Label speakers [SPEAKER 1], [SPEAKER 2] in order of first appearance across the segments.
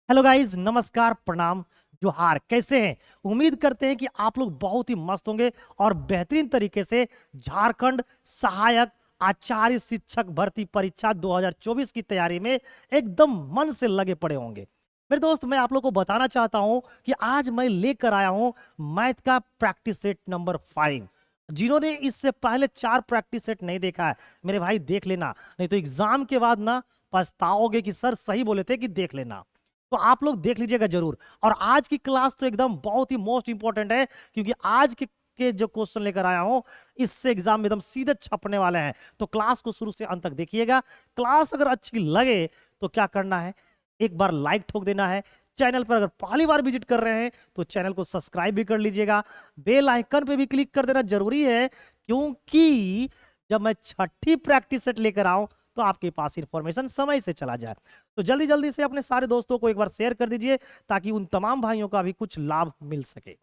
[SPEAKER 1] Hello guys, नमस्कार, प्रणाम, जोहार। कैसे हैं? उम्मीद करते हैं कि आप लोग बहुत ही मस्त होंगे और बेहतरीन तरीके से झारखंड सहायक आचार्य शिक्षक भर्ती परीक्षा 2024 की तैयारी में एकदम मन से लगे पड़े होंगे। मेरे दोस्त, मैं आप लोग को बताना चाहता हूं कि आज मैं लेकर आया हूं मैथ का प्रैक्टिस सेट नंबर 5। जिन्होंने इससे पहले 4 प्रैक्टिस सेट नहीं देखा है, मेरे भाई देख लेना, नहीं तो एग्जाम के बाद ना पछताओगे कि सर सही बोले थे कि देख लेना। तो आप लोग देख लीजिएगा जरूर। और आज की क्लास तो एकदम बहुत ही मोस्ट इंपॉर्टेंट है, क्योंकि आज के जो क्वेश्चन लेकर आया हूं इससे एग्जाम में एकदम सीधे छपने वाले हैं। तो क्लास को शुरू से अंत तक देखिएगा। क्लास अगर अच्छी लगे तो क्या करना है, एक बार लाइक ठोक देना है। चैनल पर अगर पहली बार विजिट कर रहे हैं तो चैनल को सब्सक्राइब भी कर लीजिएगा। बेल आइकन पे भी क्लिक कर देना जरूरी है, क्योंकि जब मैं छठी प्रैक्टिस सेट लेकर आऊं तो आपके पास इंफॉर्मेशन समय से चला जाए। तो जल्दी जल्दी से अपने सारे दोस्तों को एक बार शेयर कर दीजिए, ताकि उन तमाम भाइयों का भी कुछ लाभ मिल सके।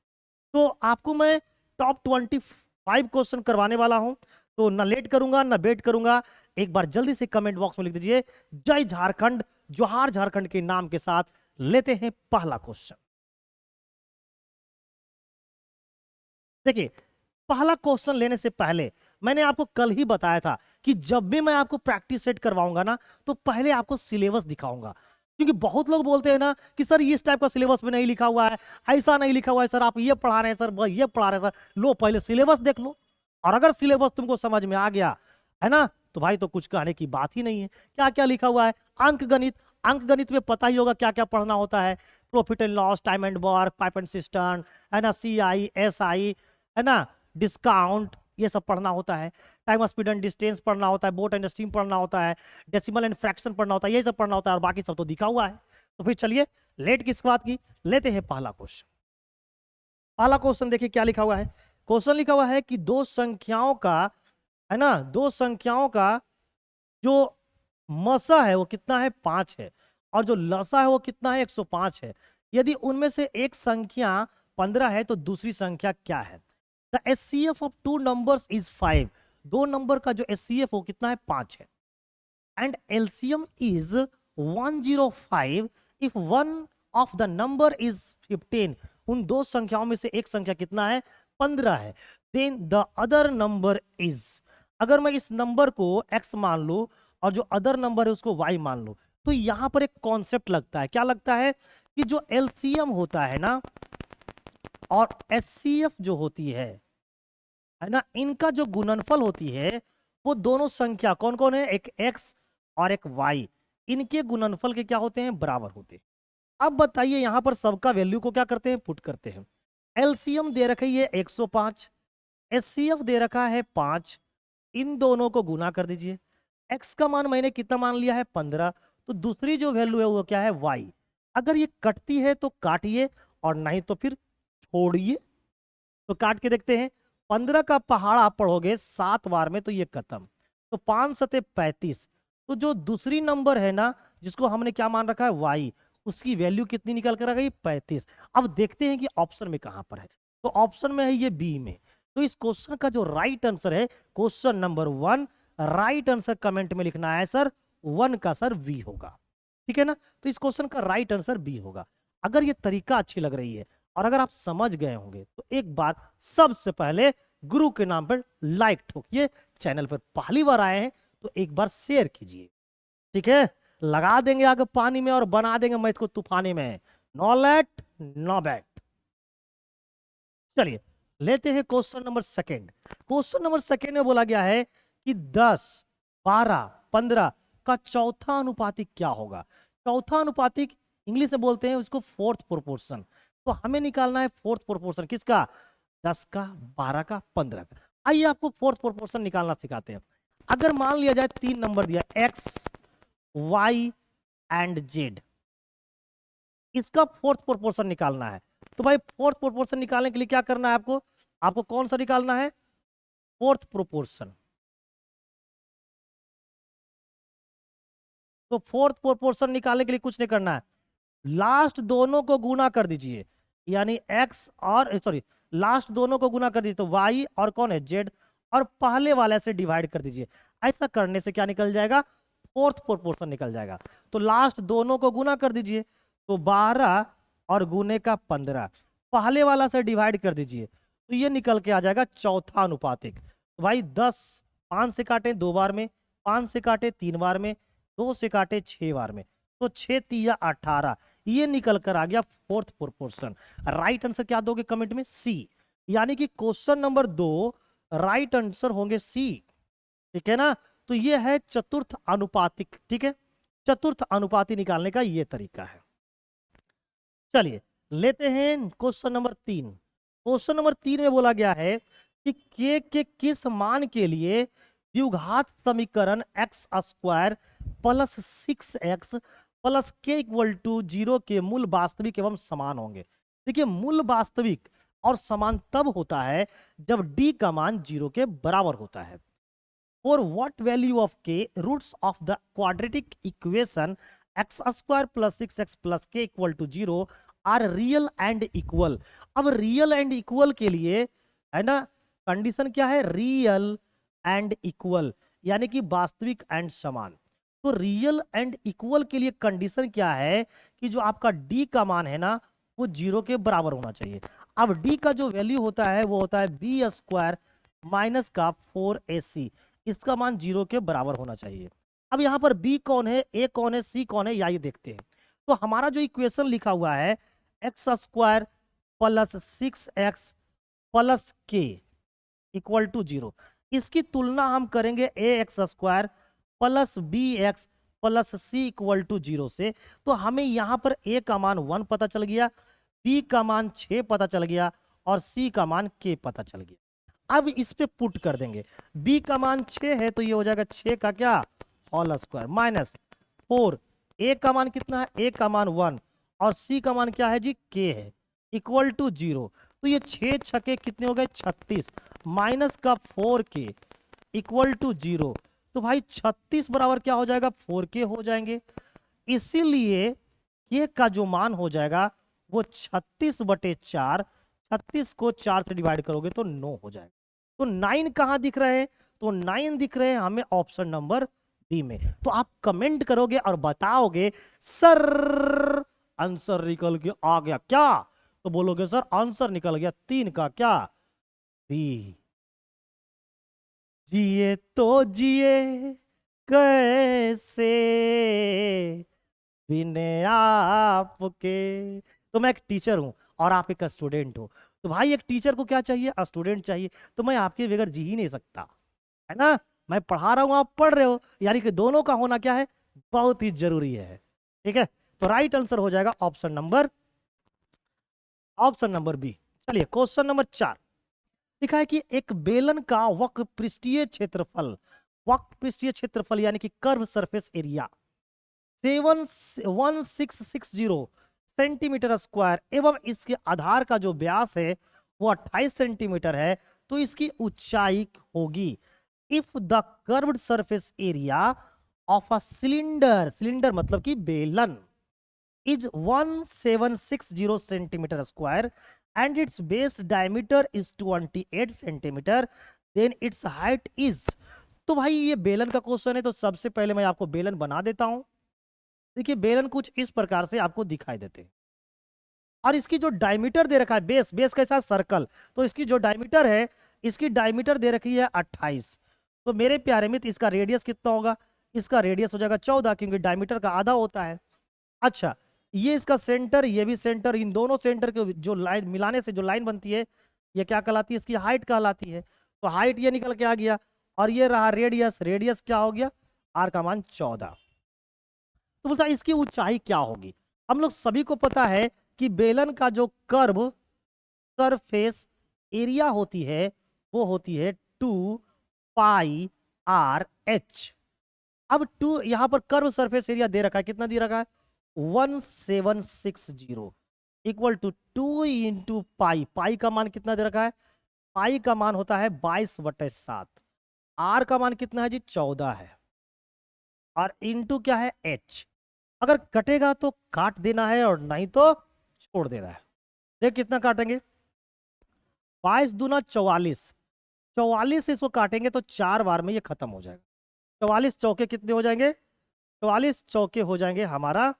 [SPEAKER 1] तो आपको मैं टॉप 25 क्वेश्चन करवाने वाला हूं, तो ना लेट करूंगा ना वेट करूंगा। एक बार जल्दी से कमेंट बॉक्स में लिख दीजिए जय झारखंड, जोहार झारखंड के नाम के साथ। लेते हैं पहला क्वेश्चन। देखिए, पहला क्वेश्चन लेने से पहले मैंने आपको कल ही बताया था कि जब भी मैं आपको प्रैक्टिस सेट करवाऊंगा ना, तो पहले आपको सिलेबस दिखाऊंगा। क्योंकि बहुत लोग बोलते हैं ना कि सर इस टाइप का सिलेबस में नहीं लिखा हुआ है, ऐसा नहीं लिखा हुआ है सर, आप ये पढ़ा रहे हैं सर, वह ये पढ़ा रहे हैं सर। लो, पहले सिलेबस देख लो। और अगर सिलेबस तुमको समझ में आ गया है ना, तो भाई तो कुछ कहने की बात ही नहीं है। क्या क्या लिखा हुआ है? अंक गणित। अंक गणित में पता ही होगा क्या क्या पढ़ना होता है। Profit and loss, time and work, pipe and system, है ना, CI SI, है ना, डिस्काउंट, ये सब पढ़ना होता है। टाइम स्पीड एंड डिस्टेंस पढ़ना होता है, बोट एंड स्ट्रीम पढ़ना होता है, डेसिमल एंड फ्रैक्शन पढ़ना होता है, ये सब पढ़ना होता है। और बाकी सब तो दिखा हुआ है। तो फिर चलिए, लेट किस बात की, लेते हैं पहला क्वेश्चन। पहला क्वेश्चन देखिए क्या लिखा हुआ है। क्वेश्चन लिखा हुआ है कि दो संख्याओं का, है ना, दो संख्याओं का जो मसा है वो कितना है? 5 है। और जो लसा है वो कितना है? 105 है। यदि उनमें से एक संख्या 15 है तो दूसरी संख्या क्या है? The HCF of two numbers is 5। दो नंबर का जो HCF वो कितना है? 5 है। And LCM is 105 if one of the number is 15। उन दो संख्याओं में से एक संख्या कितना है? 15 है। Then the other number is, अगर मैं इस नंबर को x मान लू और जो अदर नंबर है उसको y मान लू, तो यहां पर एक कॉन्सेप्ट लगता है। क्या लगता है? कि जो LCM होता है ना और HCF जो होती है ना, इनका जो गुणनफल होती है वो दोनों संख्या कौन कौन है? एक x और एक y, इनके गुणनफल के क्या होते हैं? बराबर होते हैं। अब बताइए, यहां पर सबका वैल्यू को क्या करते हैं? पुट करते हैं। LCM दे रखी है 105, HCF दे रखा है 5। इन दोनों को गुना कर दीजिए। x का मान मैंने कितना मान लिया है? 15। तो दूसरी जो वैल्यू है वो क्या है? y। अगर ये कटती है तो काटिए, और नहीं तो फिर छोड़िए। तो काट के देखते हैं। 15 का पहाड़ आप पढ़ोगे 7 बार में तो ये खत्म। तो 5 सते 35। तो जो दूसरी नंबर है ना, जिसको हमने क्या मान रखा है? y, उसकी वैल्यू कितनी निकल कर आ गई? 35। अब देखते हैं कि ऑप्शन में कहां पर है। तो ऑप्शन में है ये बी में। तो इस क्वेश्चन का जो राइट आंसर है, question number 1, right answer comment में लिखना है सर 1 का सर बी होगा। ठीक है ना? तो इस क्वेश्चन का राइट आंसर बी होगा। अगर ये तरीका अच्छी लग रही है और अगर आप समझ गए होंगे तो एक बार सबसे पहले गुरु के नाम पर लाइक ठोकिए। चैनल पर पहली बार आए हैं तो एक बार शेयर कीजिए। ठीक है? लगा देंगे आगे पानी में और बना देंगे मैथ को तूफानी में। No late no bat. चलिए, लेते हैं question number second. Question number second में बोला गया है कि 10, 12, 15 का चौथा अनुपातिक क्या होगा? चौथा अनुपातिक इंग्लिश में बोलते हैं उसको फोर्थ प्रोपोर्शन। तो हमें निकालना है फोर्थ प्रोपोर्शन किसका? 10 का, 12 का, 15 का। आइए आपको फोर्थ प्रोपोर्शन निकालना सिखाते हैं। अगर मान लिया जाए 3 नंबर दिया, x, y एंड z, इसका फोर्थ प्रोपोर्शन निकालना है। तो भाई फोर्थ प्रोपोर्शन निकालने के लिए क्या करना है आपको? आपको कौन सा निकालना है? Fourth proportion. तो फोर्थ प्रोपोर्शन निकालने के लिए कुछ नहीं करना है, लास्ट दोनों को गुना कर दीजिए। यानी x और सॉरी, लास्ट दोनों को गुना कर दीजिए तो y और कौन है? z, और पहले वाले से डिवाइड कर दीजिए। ऐसा करने से क्या निकल जाएगा? फोर्थ प्रोपोर्शन निकल जाएगा। तो लास्ट दोनों को गुना कर दीजिए। तो 12 और गुने का 15, पहले वाला से डिवाइड कर दीजिए तो ये निकल के आ जाएगा चौथा अनुपातिक। तो भाई 10, 5 से काटे 2 बार में, 5 से काटे 3 बार में, 2 से काटे 6 बार में, तो 6 तिया 18, ये निकल कर आ गया फोर्थ प्रोपोर्शन। राइट आंसर क्या दोगे कमेंट में? सी। यानी कि क्वेश्चन नंबर 2 राइट आंसर होंगे सी। ठीक है ना? तो ये है चतुर्थ अनुपातिक। ठीक है, चतुर्थ अनुपाति निकालने का ये तरीका है। चलिए लेते हैं क्वेश्चन नंबर 3। क्वेश्चन नंबर 3 में बोला गया है कि के किस मान के लिए द्विघात समीकरण x square plus 6x plus k equal to 0 के मूल वास्तविक एवं समान होंगे। देखिए मूल वास्तविक और समान तब होता है जब d का मान 0 के बराबर होता है। For what value of k roots of the quadratic equation x square plus 6x plus k equal to 0 are real and equal। अब रियल एंड इक्वल के लिए है ना कंडीशन क्या है? रियल एंड इक्वल, यानी कि वास्तविक एंड समान। तो रियल एंड इक्वल के लिए कंडीशन क्या है कि जो आपका d का मान है ना वो 0 के बराबर होना चाहिए। अब d का जो वैल्यू होता है वो होता है बी स्क्वायर माइनस का 4ac, इसका मान 0 के बराबर होना चाहिए। अब यहां पर b कौन है, a कौन है, c कौन है, या ये देखते हैं। तो हमारा जो इक्वेशन लिखा हुआ है x square plus 6x plus k equal to 0, इसकी तुलना हम करेंगे a x square plus b x plus c equal to 0 से। तो हमें यहां पर a का मान 1 पता चल गया, b का मान 6 पता चल गया और c का मान k पता चल गया। अब इस पे पुट कर देंगे, b का मान 6 है तो ये हो जाएगा 6 का क्या होल स्क्वायर माइनस 4, a का मान कितना है, a का मान 1 और c का मान क्या है जी k है, इक्वल टू 0। तो ये 6 छके कितने हो गए 36 माइनस का 4k इक्वल टू 0। तो भाई 36 बराबर क्या हो जाएगा 4k हो जाएंगे। इसीलिए k का जो मान हो जाएगा वो 36/4, 36 को 4 से डिवाइड करोगे तो 9 हो जाएगा। तो 9 कहां दिख रहे हैं? तो 9 दिख रहे हैं हमें ऑप्शन नंबर बी में। तो आप कमेंट करोगे और बताओगे सर आंसर निकल के आ गया क्या? तो बोलोगे सर आंसर निकल गया 3 का क्या बी। जिए तो जिए कैसे बिने आपके। तो मैं एक टीचर हूं और आप एक स्टूडेंट हो, तो भाई एक टीचर को क्या चाहिए? स्टूडेंट चाहिए। तो मैं आपके बगैर जी ही नहीं सकता, है ना? मैं पढ़ा रहा हूं, आप पढ़ रहे हो, यानी कि दोनों का होना क्या है बहुत ही जरूरी है। ठीक है, तो राइट आंसर हो जाएगा ऑप्शन नंबर बी। चलिए क्वेश्चन नंबर 4 लिखा है कि एक बेलन का वक्र पृष्ठीय क्षेत्रफल यानी कि curve surface area 1660 centimetre square एवं इसके आधार का जो व्यास है वो 28 सेंटीमीटर है, तो इसकी ऊंचाई होगी। If the curved surface area of a cylinder मतलब कि बेलन is 1760 centimeter square and its base diameter is 28 centimeter, then its height is। तो भाई ये बेलन का क्वेश्चन है, तो सबसे पहले मैं आपको बेलन बना देता हूं। देखिए बेलन कुछ इस प्रकार से आपको दिखाई देते हैं और इसकी जो डायमीटर दे रखा है बेस कैसा सर्कल, तो इसकी जो डायमीटर है इसकी डायमीटर दे रखी है 28। तो मेरे प्यारे मित्र इसका रेडियस कितना होगा? इसका रेडियस हो जाएगा 14 क्योंकि डायमीटर का आधा होता है। अच्छा ये इसका सेंटर, ये भी सेंटर, इन दोनों सेंटर के जो लाइन मिलाने से जो लाइन बनती है ये क्या कहलाती है? इसकी हाइट कहलाती है। तो हाइट ये निकल के आ गया और ये रहा रेडियस क्या हो गया? आर का मान 14। तो बोलता है इसकी ऊंचाई क्या होगी? हम लोग सभी को पता है कि बेलन का जो कर्व सरफेस एरिया होती है वो होती है 2πr/h। अब 2 यहां पर कर्व सरफेस एरिया दे रखा है, कितना दे रखा है 1760 इक्वल टू 2 इंटू पाई का मान कितना दे रखा है? पाई का मान होता है 22/7। आर का मान कितना है जी 14 है और इंटू क्या है h। अगर कटेगा तो काट देना है और नहीं तो छोड़ देना है। देख कितना काटेंगे 22 दूना 44, 44 से इसको काटेंगे तो 4 बार में ये खत्म हो जाएगा। 44 चौके कितने हो जाएंगे? 44 चौके हो जाएंगे हमारा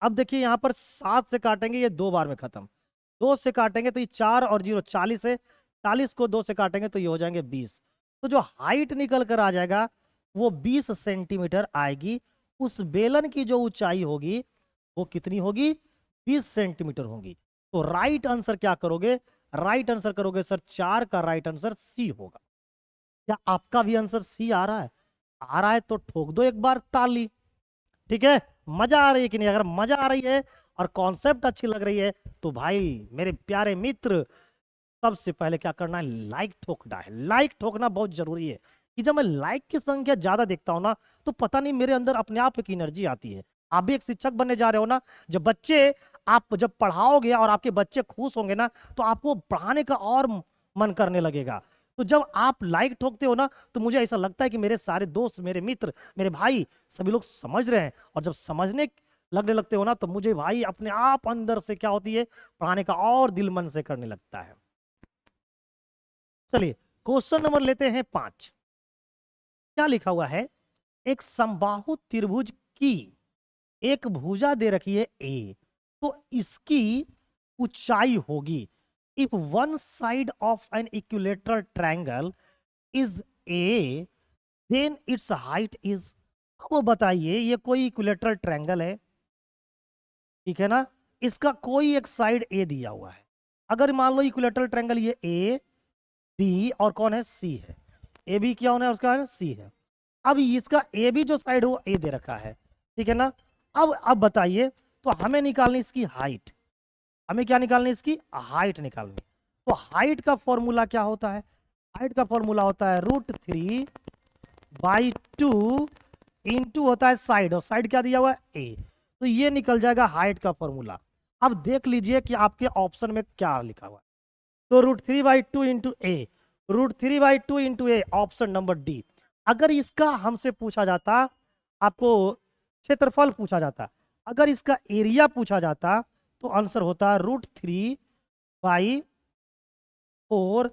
[SPEAKER 1] अब देखिए यहाँ पर 7 से काटेंगे, ये 2 बार में खत्म। 2 से काटेंगे तो ये 4 और 0 40 है। 40 को 2 से काटेंगे तो ये हो जाएंगे 20। तो जो हाइट निकल कर आ जाएगा वो 20 सेंटीमीटर आएगी। उस बेलन की जो ऊंचाई होगी वो कितनी होगी? 20 सेंटीमीटर होगी। तो राइट आंसर क्या करोगे? राइट आंसर करोगे सर 4 का राइट आंसर सी होगा। क्या आपका भी आंसर सी आ रहा है? आ रहा है तो ठोक दो एक बार ताली। ठीक है, मजा आ रही है कि नहीं? अगर मजा आ रही है और कॉन्सेप्ट अच्छी लग रही है तो भाई मेरे प्यारे मित्र, सबसे पहले क्या करना है? लाइक ठोकना है। लाइक ठोकना बहुत जरूरी है कि जब मैं लाइक की संख्या ज्यादा देखता हूं ना तो पता नहीं मेरे अंदर अपने आप एक एनर्जी आती है। आप भी एक शिक्षक बनने जा रहे हो ना, जब बच्चे आप जब पढ़ाओगे और आपके बच्चे खुश होंगे ना तो आपको पढ़ाने का और मन करने लगेगा। तो जब आप लाइक ठोकते हो ना तो मुझे ऐसा लगता है कि मेरे सारे दोस्त, मेरे मित्र, मेरे भाई सभी लोग समझ रहे हैं। और जब समझने लगने लगते हो ना तो मुझे भाई अपने आप अंदर से क्या होती है? पढ़ाने का और दिल मन से करने लगता है। चलिए क्वेश्चन नंबर लेते हैं 5। क्या लिखा हुआ है? एक समबाहु त्रिभुज की एक भुजा दे रखी है ए, तो इसकी ऊंचाई होगी। If one side of an equilateral triangle is a, then its height is. अब बताइए, ये कोई इक्विलेटरल ट्रायंगल है, ठीक है ना? इसका कोई एक साइड ए दिया हुआ है। अगर मान लो इक्विलेटरल ट्रायंगल ये ए बी और कौन है? सी है। ए बी क्या होना है उसका? है सी है। अब इसका ए बी जो साइड है वो ए दे रखा है, ठीक है ना? अब बताइए, तो हमें निकालनी इसकी हाइट। हमें क्या निकालनी? इसकी हाइट निकालनी। तो हाइट का फॉर्मूला क्या होता है? हाइट का फॉर्मूला होता है √3/2 इंटू होता है साइड, और साइड क्या दिया हुआ है? ए। तो ये निकल जाएगा हाइट का फॉर्मूला। अब देख लीजिए कि आपके ऑप्शन में क्या लिखा हुआ है। तो √3/2 इंटू ए, √3/2 इंटू ए, ऑप्शन नंबर डी। अगर इसका हमसे पूछा जाता, आपको क्षेत्रफल पूछा जाता, अगर इसका एरिया पूछा जाता तो आंसर होता √3/4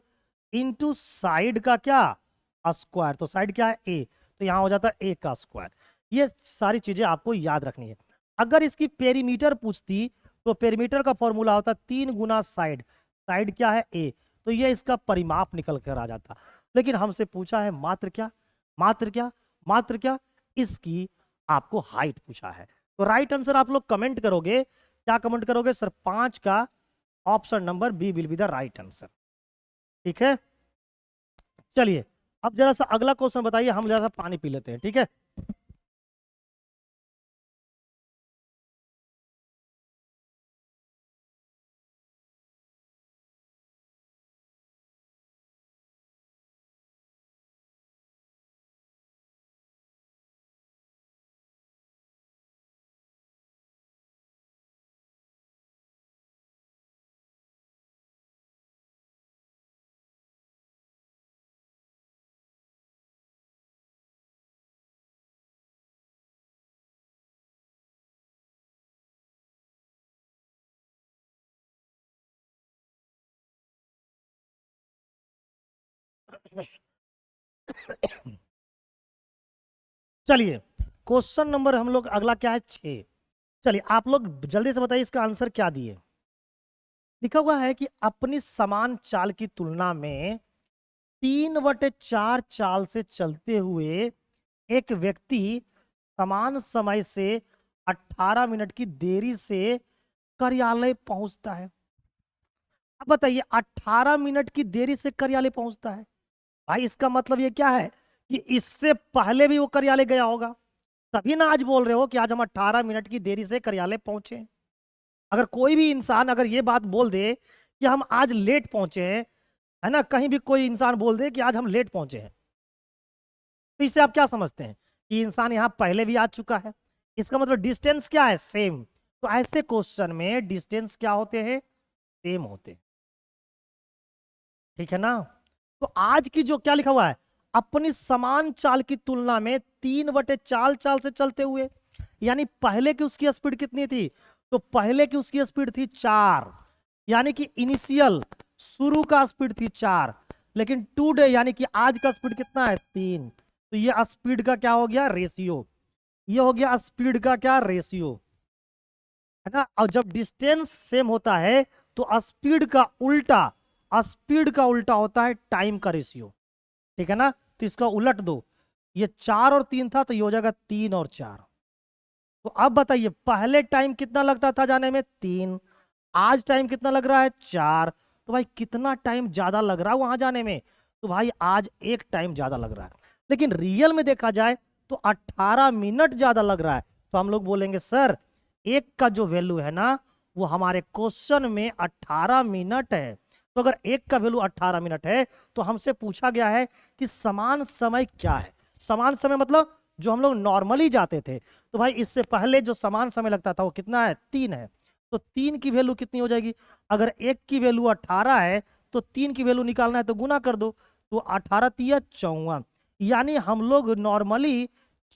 [SPEAKER 1] इंटू साइड का क्या? स्क्वायर। तो साइड क्या है? ए, तो यहां हो जाता है ए का स्क्वायर। ये सारी चीजें आपको याद रखनी है। अगर इसकी पेरीमीटर पूछती तो पेरीमीटर का फॉर्मूला होता 3 गुना साइड। साइड क्या है? ए, तो ये इसका परिमाप निकल कर आ जाता। लेकिन हमसे पूछा है मात्र क्या? मात्र क्या? मात्र क्या? इसकी आपको हाइट पूछा है। तो राइट आंसर आप लोग कमेंट करोगे, क्या कमेंट करोगे सर? 5 का option number B will be the right answer. ठीक है, चलिए अब जरा सा अगला क्वेश्चन बताइए, हम जरा सा पानी पी लेते हैं, ठीक है? चलिए क्वेश्चन नंबर हम लोग अगला क्या है? 6। चलिए आप लोग जल्दी से बताइए इसका आंसर क्या दिए। लिखा हुआ है कि अपनी समान चाल की तुलना में 3/4 चाल से चलते हुए एक व्यक्ति समान समय से 18 मिनट की देरी से कार्यालय पहुंचता है। अब बताइए 18 मिनट की देरी से कार्यालय पहुंचता है, भाई इसका मतलब ये क्या है कि इससे पहले भी वो कार्यालय गया होगा, तभी ना आज बोल रहे हो कि आज हम 18 मिनट की देरी से कार्यालय पहुंचे। अगर कोई भी इंसान अगर ये बात बोल दे कि हम आज लेट पहुंचे हैं, है ना, कहीं भी कोई इंसान बोल दे कि आज हम लेट पहुंचे हैं, तो इससे आप क्या समझते हैं? कि इंसान यहां पहले भी आ चुका है। इसका मतलब डिस्टेंस क्या है? सेम। तो ऐसे क्वेश्चन में डिस्टेंस क्या होते हैं? सेम होते हैं, ठीक है ना? तो आज की जो क्या लिखा हुआ है, अपनी समान चाल की तुलना में 3/4 चाल से चलते हुए, यानी पहले की उसकी स्पीड कितनी थी? तो पहले की उसकी स्पीड थी 4, यानी कि इनिशियल शुरू का स्पीड थी 4, लेकिन टुडे यानी कि आज का स्पीड कितना है? 3। तो ये स्पीड का क्या हो गया? रेशियो। ये हो गया स्पीड का क्या? रेशियो। है ना। और जब डिस्टेंस सेम होता है तो स्पीड का उल्टा होता है टाइम का रेशियो, ठीक है ना। तो इसका उलट दो, ये 4 और 3 था तो ये हो जाएगा 3 और 4। तो अब बताइए पहले टाइम कितना लगता था जाने में 3, आज टाइम कितना लग रहा है 4। तो भाई कितना टाइम ज्यादा लग रहा है वहां जाने में, तो भाई आज 1 टाइम ज्यादा लग रहा है। लेकिन रियल में देखा जाए तो 18 मिनट ज्यादा लग रहा है। तो हम लोग बोलेंगे सर एक का जो वैल्यू है ना वो हमारे क्वेश्चन में 18 मिनट है। तो अगर एक का वैल्यू 18 मिनट है तो हमसे पूछा गया है कि समान समय क्या है। समान समय मतलब जो हम लोग नॉर्मली जाते थे, तो भाई इससे पहले जो समान समय लगता था वो कितना है 3 है। तो 3 की वैल्यू कितनी हो जाएगी, अगर एक की वैल्यू 18 है तो 3 की वैल्यू निकालना है तो गुना कर दो, तो 18 तिया 54, यानी हम लोग नॉर्मली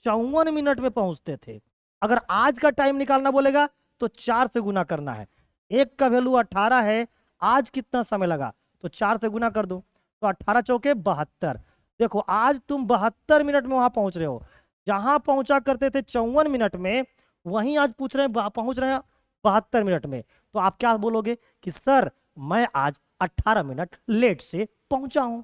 [SPEAKER 1] 54 मिनट में पहुंचते थे। अगर आज का टाइम निकालना बोलेगा तो 4 से गुना करना है। एक का वैल्यू 18 है, आज कितना समय लगा, तो 4 से गुना कर दो, तो 18 चौके 72। देखो आज तुम 72 मिनट में वहां पहुंच रहे हो, जहां पहुंचा करते थे 54 मिनट में, वहीं आज पहुंच रहे हैं 72 मिनट में। तो आप क्या बोलोगे कि सर मैं आज 18 मिनट लेट से पहुंचा हूं।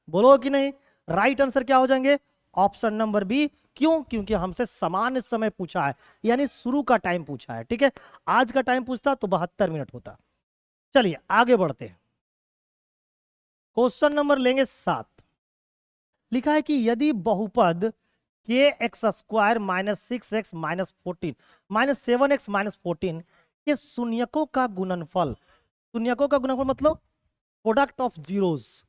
[SPEAKER 1] बोलो कि नहीं, राइट आंसर क्या हो जाएंगे ऑप्शन नंबर बी। क्यों, क्योंकि हमसे समान समय पूछा है, यानी शुरू का टाइम पूछा है। ठीक है, आज का टाइम पूछता तो 72 मिनट होता। चलिए आगे बढ़ते हैं, क्वेश्चन नंबर लेंगे 7। लिखा है कि यदि बहुपद के x square minus 6x minus 14 minus 7x minus 14 के शून्यकों का गुणनफल, शून्यकों का गुणनफल मतलब प्रोडक्ट ऑफ जीरोस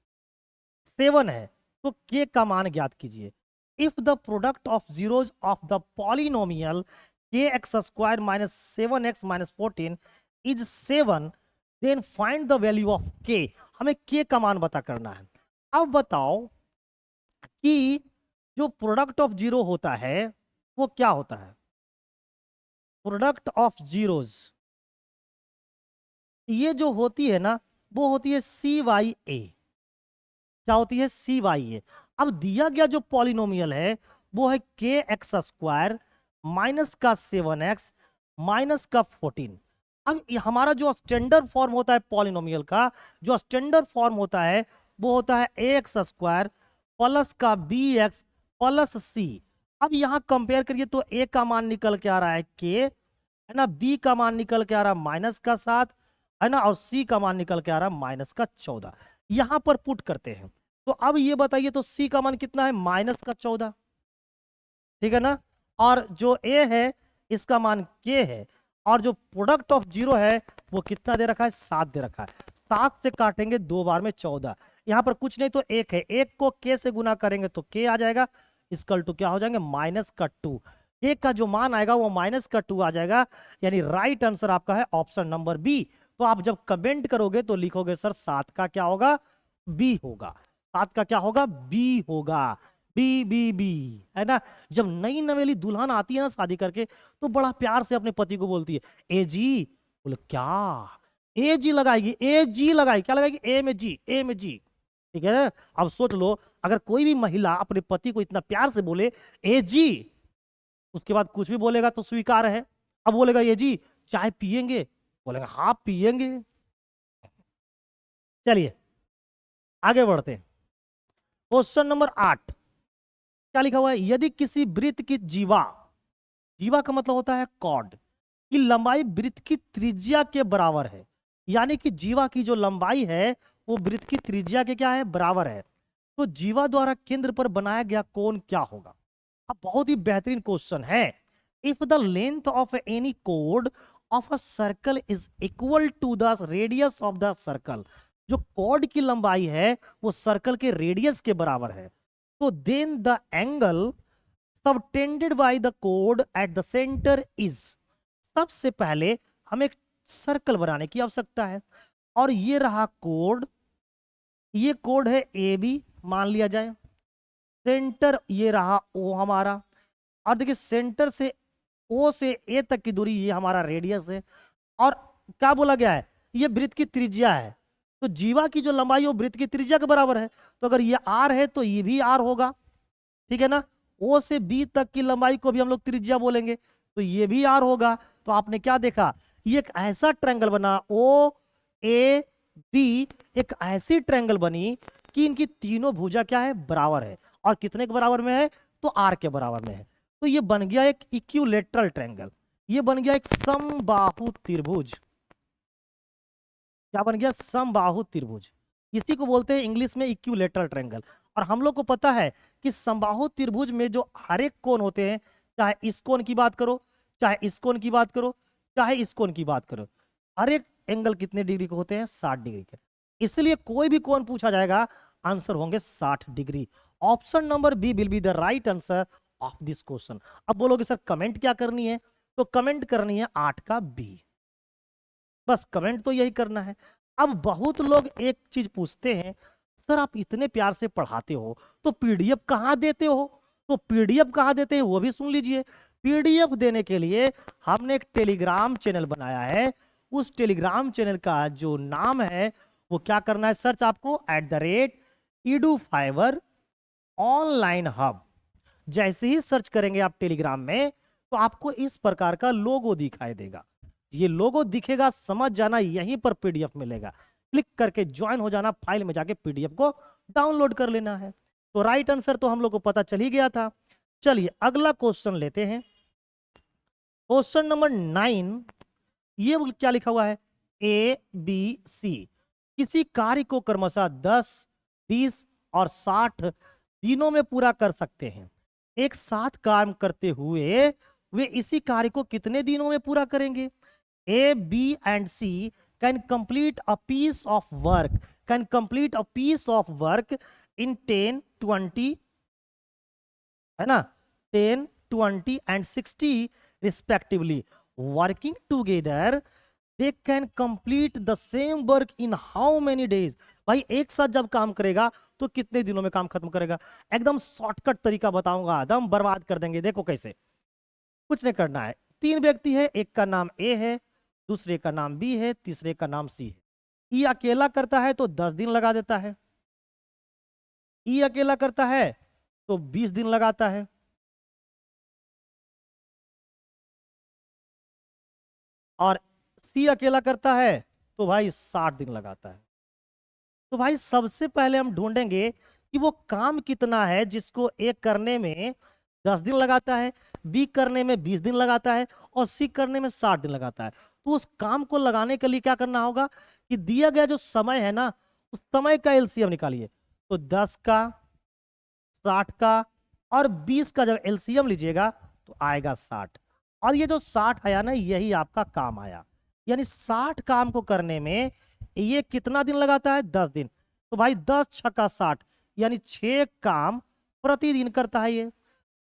[SPEAKER 1] 7 है, तो के का मान ज्ञात कीजिए। If the product of zeros of the polynomial k x square minus 7x minus 14 is 7, then find the value of k. हमें के का मान पता करना है। अब बताओ कि जो प्रोडक्ट ऑफ जीरो होता है वो क्या होता है, प्रोडक्ट ऑफ जीरोस ये जो होती है ना वो होती है CYA। क्या होती है CYA। अब दिया गया जो पॉलिनोमियल है वो है के एक्स स्क्वायर माइनस का 7x माइनस का 14। अब हमारा जो स्टैंडर्ड फॉर्म होता है पॉलिनोमियल का, जो स्टैंडर्ड फॉर्म होता है वो होता है एक्स स्क्वायर प्लस का bx प्लस c। अब यहां कंपेयर करिए तो a का मान निकल के आ रहा है k, है ना, b का मान निकल के आ रहा है माइनस का 7, है ना, और c का मान निकल के आ रहा है माइनस का 14। यहां पर पुट करते हैं तो अब ये बताइए तो c का मान कितना है माइनस का 14, ठीक है ना, और जो a है इसका मान k है, और जो प्रोडक्ट ऑफ जीरो है वो कितना दे रखा है 7 दे रखा है। 7 से काटेंगे 2 बार में 14, यहां पर कुछ नहीं तो 1 है, 1 को k से गुना करेंगे तो k आ जाएगा, इसकल टू क्या हो जाएंगे माइनस का 2। k का जो मान आएगा वो माइनस का 2 आ जाएगा, यानी राइट आंसर आपका है ऑप्शन नंबर बी। तो आप जब कमेंट करोगे तो लिखोगे सर 7 का क्या होगा बी होगा, 7 का क्या होगा बी होगा, बी बी बी, है ना। जब नई नवेली दुल्हन आती है ना शादी करके तो बड़ा प्यार से अपने पति को बोलती है ए जी, बोले क्या, ए जी लगाएगी, ए जी लगाएगी, क्या लगाएगी ए में जी, ए में जी, ठीक है ना। अब सोच लो अगर कोई भी महिला अपने पति को इतना प्यार से बोले ए जी, उसके बाद कुछ भी बोलेगा तो स्वीकार है। अब बोलेगा ये जी चाय पिएंगे, बोलेगा हाँ पिएंगे। चलिए आगे बढ़ते हैं, क्वेश्चन नंबर 8। क्या लिखा हुआ है, यदि किसी वृत्त की जीवा, जीवा का मतलब होता है कॉर्ड, की लंबाई वृत्त की त्रिज्या के बराबर है, यानी कि जीवा की जो लंबाई है वो वृत्त की त्रिज्या के क्या है बराबर है, तो जीवा द्वारा केंद्र पर बनाया गया कोण क्या होगा। अब बहुत ही बेहतरीन क्वेश्चन है। If the length of any कोड of a circle is equal to the radius of the circle, जो कोड की लंबाई है वो सर्कल के रेडियस के बराबर है, तो then the angle subtended by the कोड एट द सेंटर इज। सबसे पहले हमें एक सर्कल बनाने की आवश्यकता है, और ये रहा कोड, ये कोड है ए बी मान लिया जाए, सेंटर ये रहा ओ हमारा, और देखिए सेंटर से ओ से ए तक की दूरी ये हमारा रेडियस है, और क्या बोला गया है ये वृत्त की त्रिज्या है, तो जीवा की जो लंबाई है वो वृत्त की त्रिज्या के बराबर है, तो अगर ये आर है तो ये भी आर होगा, ठीक है ना। ओ से बी तक की लंबाई को भी हम लोग त्रिज्या बोलेंगे तो ये भी आर होगा, तो तो आपने क्या देखा, ये एक ऐसा ट्रायंगल बना ओ ए बी, एक ऐसी ट्रायंगल बनी कि इनकी तीनों भुजा क्या है, बराबर है। और कितने के बराबर में है, तो आर के बराबर में है। तो ये बन गया एक इक्विलेटरल ट्रायंगल, ये बन गया एक समबाहु त्रिभुज। क्या बन गया, समबाहु त्रिभुज। इसी को बोलते हैं इंग्लिश में इक्विलेटरल ट्रायंगल। और हम लोग को पता है कि समबाहु त्रिभुज में जो हर एक कोण होते हैं, चाहे इस कोण की बात करो, चाहे इस कोण की बात करो, चाहे इस कोण की बात करो, हर एक एंगल कितने डिग्री के होते हैं, 60 डिग्री के। इसलिए कोई भी कोण पूछा जाएगा, आंसर होंगे 60 degree. Option number B will be the right answer of this question. अब बोलोगे सर कमेंट क्या करनी है, तो कमेंट करनी है 8 का बी, बस कमेंट तो यही करना है। अब बहुत लोग एक चीज पूछते हैं, सर आप इतने प्यार से पढ़ाते हो तो पीडीएफ कहाँ देते हो, तो पीडीएफ कहाँ देते हैं वो भी सुन लीजिए। पीडीएफ देने के लिए हमने एक टेलीग्राम चैनल बनाया है। उस टेलीग्राम चैनल का जो नाम है वो क्या करना है, सर्च आपको @edufiber ऑनलाइन हब। जैसे ही सर्च करेंगे आप टेलीग्राम में, तो आपको इस प्रकार का लोगो दिखाई देगा। ये लोगो दिखेगा, समझ जाना यहीं पर पीडीएफ मिलेगा। क्लिक करके ज्वाइन हो जाना, फाइल में जाके पीडीएफ को डाउनलोड कर लेना है। तो राइट आंसर तो हम लोग को पता चल ही गया था। चलिए अगला क्वेश्चन लेते हैं, क्वेश्चन नंबर 9। ये क्या लिखा हुआ है, ए बी सी। किसी कार्य को क्रमशः 10, 20 और 60 दिनों में पूरा कर सकते हैं। एक साथ काम करते हुए वे इसी कार्य को कितने दिनों में पूरा करेंगे। A, B and C can complete a piece of work, can complete a piece of work in 10, 20, है ना, 10, 20 and 60 respectively. Working together, they can complete the same work in how many days? भाई एक साथ जब काम करेगा तो कितने दिनों में काम खत्म करेगा। एकदम शॉर्टकट तरीका बताऊंगा, एकदम बर्बाद कर देंगे। देखो कैसे, कुछ नहीं करना है। 3 व्यक्ति है, एक का नाम ए है, दूसरे का नाम बी है, तीसरे का नाम सी है। ई अकेला करता है तो 10 दिन लगा देता है, ई अकेला करता है तो 20 दिन लगाता है, और सी अकेला करता है तो भाई 60 दिन लगाता है। तो भाई सबसे पहले हम ढूंढेंगे कि वो काम कितना है जिसको ए करने में 10 दिन लगाता है, बी करने में 20 दिन लगाता है, और सी करने में 60 दिन लगाता है। तो उस काम को लगाने के लिए क्या करना होगा कि दिया गया जो समय है ना, उस समय का एलसीएम निकालिए। तो 10 का, 60 का और 20 का जब एलसीएम लीजिएगा तो आएगा 60। और ये जो 60 आया ना, यही आपका काम आया। यानी 60 काम को करने में ये कितना दिन लगाता है, 10 दिन। तो भाई 10 छक्का 60, यानी 6 काम प्रतिदिन करता है ये।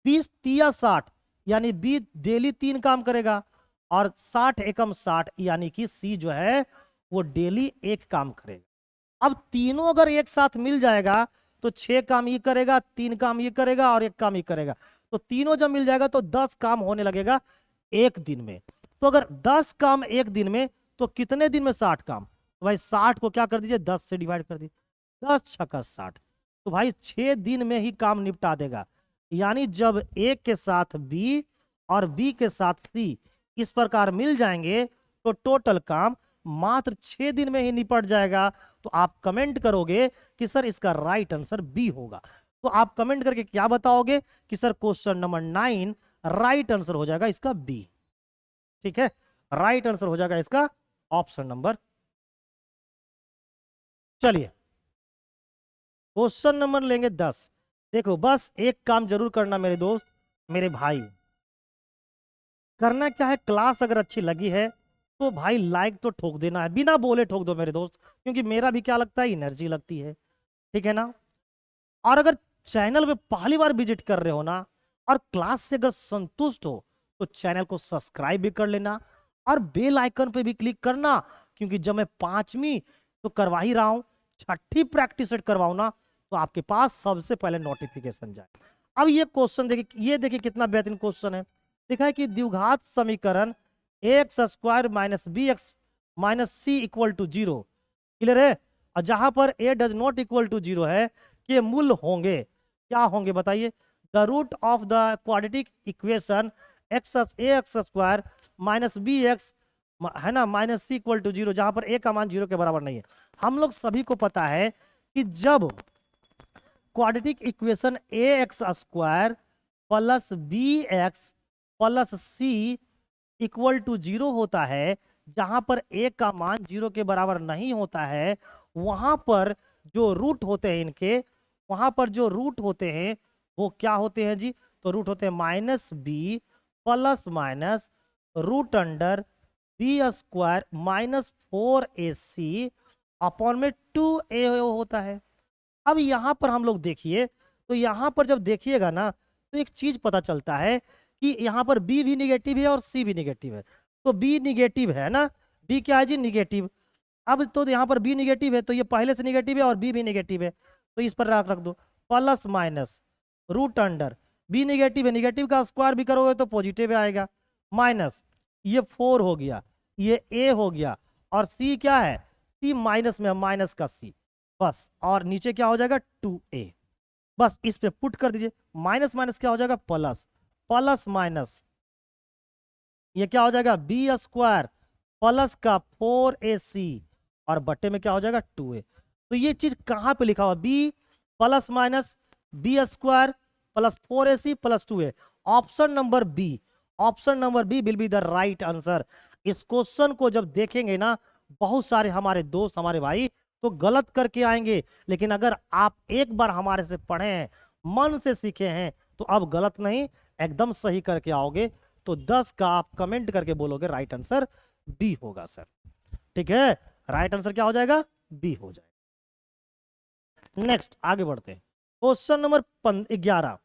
[SPEAKER 1] 20 तिया 60, यानी बी डेली 3 काम करेगा, और 60 एकम 60, यानी कि सी जो है वो डेली 1 काम करेगा। अब तीनों अगर एक साथ मिल जाएगा तो 6 काम ये करेगा, 3 काम ये करेगा और 1 काम ये करेगा। तो तीनों जब मिल जाएगा तो 10 काम होने लगेगा 1 दिन में। तो अगर 10 काम 1 दिन में, तो कितने दिन में 60 काम। तो भाई 60 को क्या कर दीजिए, 10 से डिवाइड कर दीजिए, 10 छक्का 60। तो भाई 6 दिन में ही काम निपटा देगा। यानी जब ए के साथ बी और बी के साथ सी इस प्रकार मिल जाएंगे तो टोटल काम मात्र 6 दिन में ही निपट जाएगा। तो आप कमेंट करोगे कि सर इसका राइट आंसर बी होगा। तो आप कमेंट करके क्या बताओगे कि sir question number 9 right answer हो जाएगा इसका बी। ठीक है, राइट आंसर हो जाएगा इसका ऑप्शन नंबर। चलिए क्वेश्चन नंबर लेंगे 10। देखो बस एक काम जरूर करना मेरे दोस्त, मेरे भाई, करना क्या है, क्लास अगर अच्छी लगी है तो भाई लाइक तो ठोक देना है, बिना बोले ठोक दो मेरे दोस्त, क्योंकि मेरा भी क्या लगता है, एनर्जी लगती है। ठीक है ना। और अगर चैनल पे पहली बार विजिट कर रहे हो ना, और क्लास से अगर संतुष्ट हो, तो चैनल को सब्सक्राइब भी कर लेना और बेल आइकन पे भी क्लिक करना, क्योंकि जब मैं 5वीं तो करवा ही रहा हूं, 6ठी प्रैक्टिस सेट करवाऊं ना, तो आपके पास सबसे पहले नोटिफिकेशन जाए। अब ये क्वेश्चन देखिए, ये देखिए कितना बेहतरीन क्वेश्चन है। देखा है कि द्विघात समीकरण ax² - bx - c = 0, क्लियर है। और जहां पर a does not equal to 0 है, के मूल होंगे, क्या होंगे बताइए, the root of the quadratic equation x a x square minus b x, है ना, माइनस सी इक्वल टू 0, जहां पर ए का मान 0 के बराबर नहीं है। हम लोग सभी को पता है कि जब quadratic equation a x square plus b x plus c equal to 0 होता है, जहां पर ए का मान 0 के बराबर नहीं होता है, वहां पर जो रूट होते हैं इनके, वहां पर जो रूट होते हैं वो क्या होते हैं जी? तो रूट होते हैं minus b plus minus root under b square minus 4ac upon में 2a होता है। अब यहां पर हम लोग देखिए, तो यहां पर जब देखिएगा ना तो एक चीज पता चलता है कि यहां पर b भी निगेटिव है और c भी निगेटिव है। तो b निगेटिव है ना, b क्या है जी? निगेटिव। अब तो यहाँ पर b निगेटिव है, तो ये पहले से निगेटिव है और b भी निगेटिव है, तो इस पर रख दो plus minus root under b negative है, निगेटिव का स्क्वायर भी करोगे तो पॉजिटिव आएगा, माइनस ये 4 हो गया, ये a हो गया, और c क्या है? c माइनस में, माइनस का c, बस। और नीचे क्या हो जाएगा? 2a। बस इस पे पुट कर दीजिए, माइनस माइनस क्या हो जाएगा? प्लस, प्लस माइनस ये क्या हो जाएगा? बी स्क्वायर प्लस का 4ac और बट्टे में क्या हो जाएगा? 2a। तो ये चीज कहां पे लिखा हुआ? b plus minus b square plus 4ac plus 2a। Option number B, option number B will be the right answer. इस क्वेश्चन को जब देखेंगे ना बहुत सारे हमारे दोस्त, हमारे भाई तो गलत करके आएंगे, लेकिन अगर आप एक बार हमारे से पढ़े हैं, मन से सीखे हैं, तो अब गलत नहीं एकदम सही करके आओगे। तो 10 का आप कमेंट करके बोलोगे राइट आंसर बी होगा सर। ठीक है, राइट आंसर क्या हो जाएगा? बी हो जाएगा। नेक्स्ट आगे बढ़ते हैं, क्वेश्चन नंबर 11।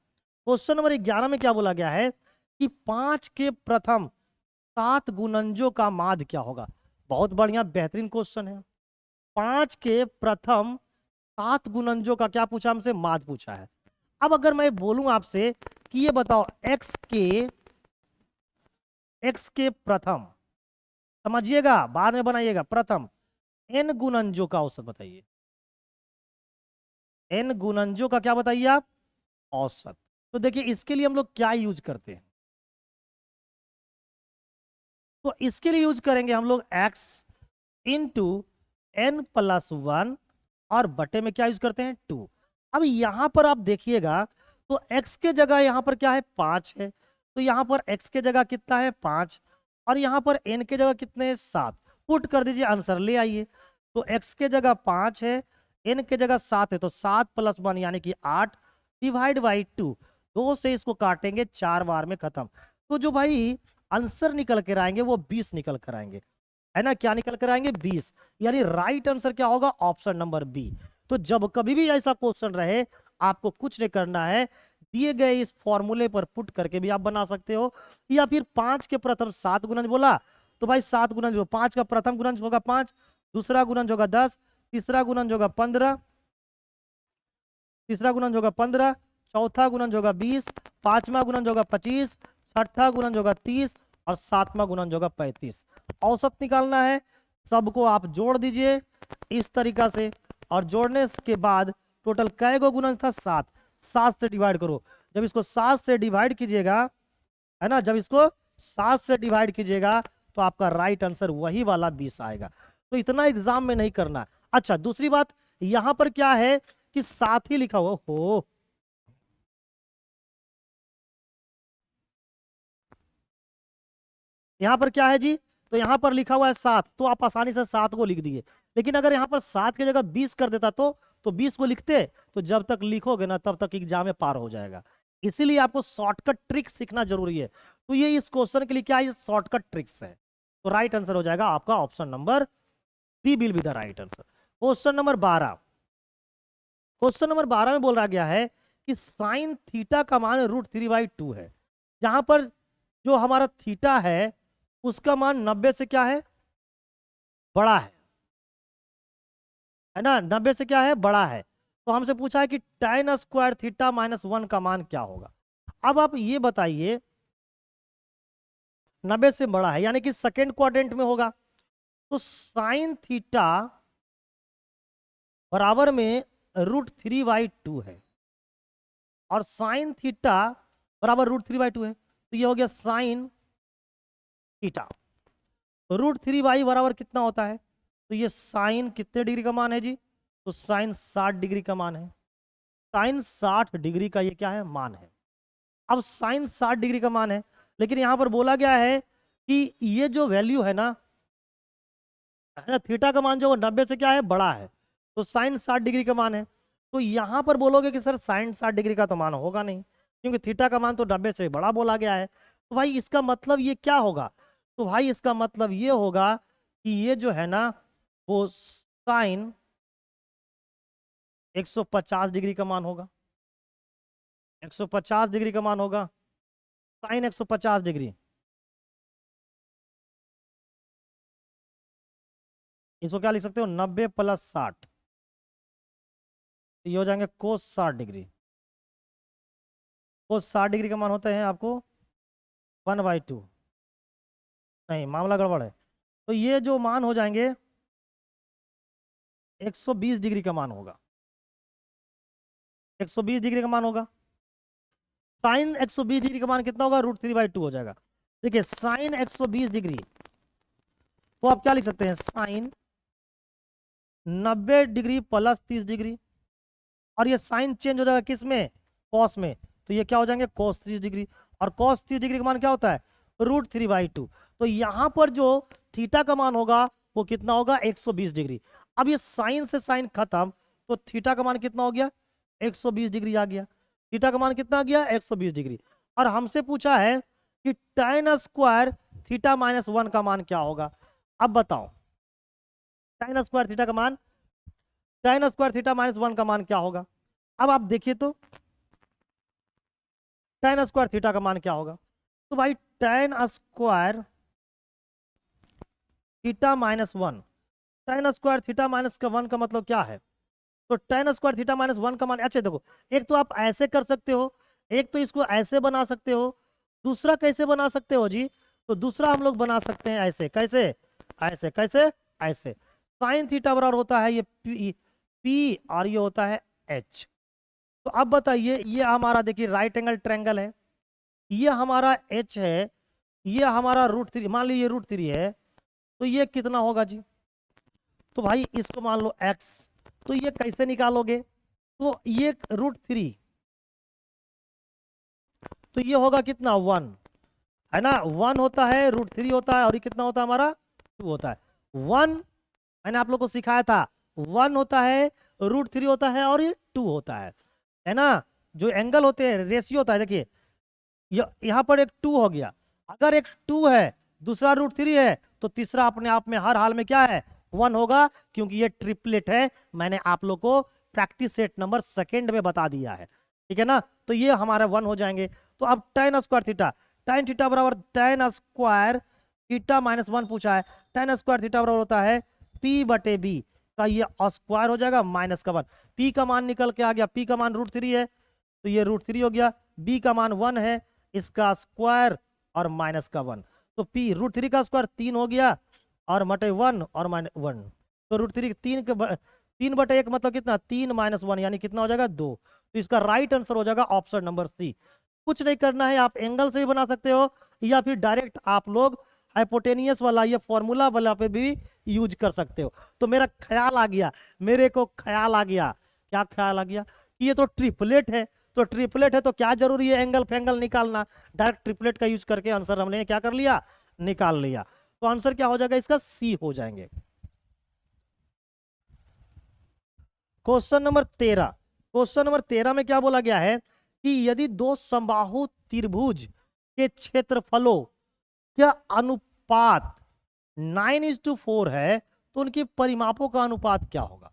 [SPEAKER 1] क्वेश्चन नंबर 11 में क्या बोला गया है कि 5 के प्रथम 7 गुणनजों का माध्य क्या होगा? बहुत बढ़िया, बेहतरीन क्वेश्चन है। 5 के प्रथम 7 गुणनजों का क्या पूछा हमसे? माध्य पूछा है। अब अगर मैं बोलूं आपसे कि ये बताओ x के प्रथम, समझिएगा बाद में बनाइएगा, प्रथम n गुणनजों का औसत बताइए। n गुणनजों का क्या बताइए आप? औसत। तो देखिए इसके लिए हम लोग क्या यूज करते हैं, तो इसके लिए यूज करेंगे हम लोग x इंटू n प्लस 1 और बटे में क्या यूज करते हैं? 2। अब यहां पर आप देखिएगा तो x के जगह यहां पर क्या है? 5 है, तो यहां पर x के जगह कितना है? 5, और यहां पर n के जगह कितने हैं? 7। पुट कर दीजिए, आंसर ले आइए। तो x के जगह 5 है, n के जगह 7 है, तो 7 प्लस 1 यानी कि 8 डिवाइड बाई 2। 2 से इसको काटेंगे 4 बार में खत्म। तो जो भाई आंसर निकल कर आएंगे वो 20 निकल कर आएंगे, है ना? क्या निकल कर आएंगे? 20। यानी राइट आंसर क्या होगा? Option number B. तो जब कभी भी ऐसा क्वेश्चन रहे, आपको कुछ नहीं करना है, दिए गए इस फॉर्मूले पर पुट करके भी आप बना सकते हो, या फिर 5 के प्रथम 7 गुणज बोला तो भाई 7 गुणज, 5 का प्रथम गुणज होगा 5, दूसरा गुणज होगा 10, तीसरा गुणज होगा 15, तीसरा गुणज होगा 15, चौथा गुणज होगा 20, पांचवा गुणज होगा 25, छठा गुणज होगा 30 और सातवां गुणज होगा 35। औसत निकालना है, सबको आप जोड़ दीजिए इस तरीका से, और जोड़ने के बाद टोटल कै गो गुणज था? 7। 7 से डिवाइड करो, जब इसको 7 से डिवाइड कीजिएगा, है ना, जब इसको 7 से डिवाइड कीजिएगा तो आपका राइट आंसर वही वाला 20 आएगा। तो इतना एग्जाम में नहीं करना। अच्छा, दूसरी बात यहां पर क्या है कि 7 ही लिखा हुआ हो, यहां पर क्या है जी? तो यहां पर लिखा हुआ है 7, तो आप आसानी से 7 को लिख दिए। लेकिन अगर यहां पर 7 की जगह 20 कर देता तो 20 को लिखते, तो जब तक लिखोगे ना तब तक एग्जाम में पार हो जाएगा। इसीलिए आपको शॉर्टकट ट्रिक सीखना जरूरी है। तो ये इस क्वेश्चन के लिए क्या है? शॉर्टकट ट्रिक्स है। तो राइट आंसर हो जाएगा आपका option number B will be the right answer. Question number 12। Question number 12 में बोल रहा गया है कि साइन थीटा का मान √3/2 है, जहां पर जो हमारा थीटा है उसका मान 90 से क्या है? बड़ा है ना? 90 से क्या है? बड़ा है। तो हमसे पूछा है कि tan स्क्वायर थीटा माइनस 1 का मान क्या होगा। अब आप ये बताइए, 90 से बड़ा है यानी कि सेकेंड क्वाड्रेंट में होगा, तो साइन थीटा बराबर में √3/2 है, और साइन थीटा बराबर √3/2 है, तो ये हो गया साइन थीटा। √3y बराबर कितना होता है? तो ये साइन कितने डिग्री का मान है जी? तो साइन 60 डिग्री का मान है। साइन 60 डिग्री का ये क्या है? मान है। अब साइन 60 डिग्री का मान है, लेकिन यहां पर बोला गया है कि ये जो वैल्यू है ना थीटा का मान जो वो 90 से क्या है? बड़ा है। तो साइन 60 डिग्री का मान है। तो यहां पर बोलोगे कि सर साइन 60 डिग्री का तो मान होगा नहीं, क्योंकि थीटा का मान तो 90 से बड़ा बोला गया है। तो भाई इसका मतलब ये क्या होगा? तो भाई इसका मतलब ये होगा कि ये जो है ना वो साइन 150 डिग्री का मान होगा। 150 डिग्री का मान होगा, साइन 150 डिग्री। इसको क्या लिख सकते हो? 90 + 60, ये हो जाएंगे कोस 60 डिग्री। कोस 60 डिग्री का मान होते हैं आपको 1/2। नहीं, मामला गड़बड़ है। तो ये जो मान हो जाएंगे 120 डिग्री का मान होगा। 120 डिग्री का मान होगा। साइन 120 डिग्री का मान कितना होगा? √3/2 हो जाएगा। देखिए साइन 120 डिग्री वो आप क्या लिख सकते हैं? साइन 90 डिग्री + 30 डिग्री, और ये साइन चेंज हो जाएगा किस में? कॉस में। तो ये क्या हो जाएंगे? cos 30 degree. और cos 30 डिग्री का मान क्या होता है? √3/2। तो यहां पर जो थीटा का मान होगा वो कितना होगा? 120 डिग्री। अब ये साइन से साइन खत्म, तो थीटा का मान कितना हो गया? 120 डिग्री आ गया। थीटा का मान कितना आ गया? 120 डिग्री। और हमसे पूछा है कि tan स्क्वायर थीटा -1 का मान क्या होगा? अब बताओ tan स्क्वायर थीटा का मान, tan स्क्वायर थीटा -1 का मान क्या होगा? अब आप देखिए तो tan स्क्वायर थीटा का मान क्या होगा? तो भाई tan square theta -1, tan square theta -1 का मतलब क्या है? तो tan स्क्वायर थीटा -1 का मान, अच्छा देखो, एक तो आप ऐसे कर सकते हो, एक तो इसको ऐसे बना सकते हो, दूसरा कैसे बना सकते हो जी? तो दूसरा हम लोग बना सकते हैं ऐसे। कैसे? ऐसे। कैसे? ऐसे। साइन थीटा बराबर होता है ये P और ये होता है H। तो अब बताइए, ये हमारा देखिए राइट एंगल ट्रायंगल है, ये हमारा H है, ये हमारा √3, मान लीजिए √3 है, तो ये कितना होगा जी? तो भाई इसको मान लो x, तो ये कैसे निकालोगे? तो ये √3, तो ये होगा कितना? 1 है ना। 1 होता है, √3 होता है, और ये कितना होता है हमारा? 2 होता है। 1 मैंने आप लोग को सिखाया था, 1 होता है, √3 होता है, और ये 2 होता है ना। जो एंगल होते हैं रेशियो होता है, देखिए यहां पर एक 2 हो गया। अगर एक 2 है, दूसरा √3 है, तो तीसरा अपने आप में हर हाल में क्या है? 1 होगा, क्योंकि ये ट्रिपलेट है। मैंने आप लोग को प्रैक्टिस सेट नंबर 2 में बता दिया है, ठीक है ना। तो ये हमारा 1 हो जाएंगे। तो अब tan square theta, tan theta बराबर tan स्क्वायर थीटा -1 पूछा है। tan स्क्वायर थीटा बराबर होता है P/B का ये स्क्वायर हो जाएगा -1। P का मान निकल के आ गया, P का मान √3 है, तो ये √3 हो गया। B का मान 1 है, इसका स्क्वायर और -1। तो P √3 का स्क्वायर 3 हो गया, और मटे 1 और -1। तो √3 3/1 मतलब कितना? 3 - 1 यानी कितना हो जाएगा? 2। तो इसका राइट आंसर हो जाएगा ऑप्शन नंबर सी। कुछ नहीं करना है, आप एंगल से भी बना सकते हो, या फिर डायरेक्ट आप लोग हाइपोटेनियस वाला ये फॉर्मूला वाला पे भी यूज कर सकते हो। तो मेरा ख्याल आ गया, मेरे को ख्याल आ गया, क्या ख्याल आ गया? कि ये तो ट्रिपलेट है, तो ट्रिपलेट है तो क्या जरूरी है एंगल फेंगल निकालना? डायरेक्ट ट्रिपलेट का यूज करके आंसर हमने क्या कर लिया? निकाल लिया। तो आंसर क्या हो जाएगा इसका? सी हो जाएंगे। क्वेश्चन नंबर 13, क्वेश्चन नंबर 13 में क्या बोला गया है कि यदि दो समबाहु त्रिभुज के क्षेत्रफलों का अनुपात 9:4 है, तो उनके परिमापों का अनुपात क्या होगा?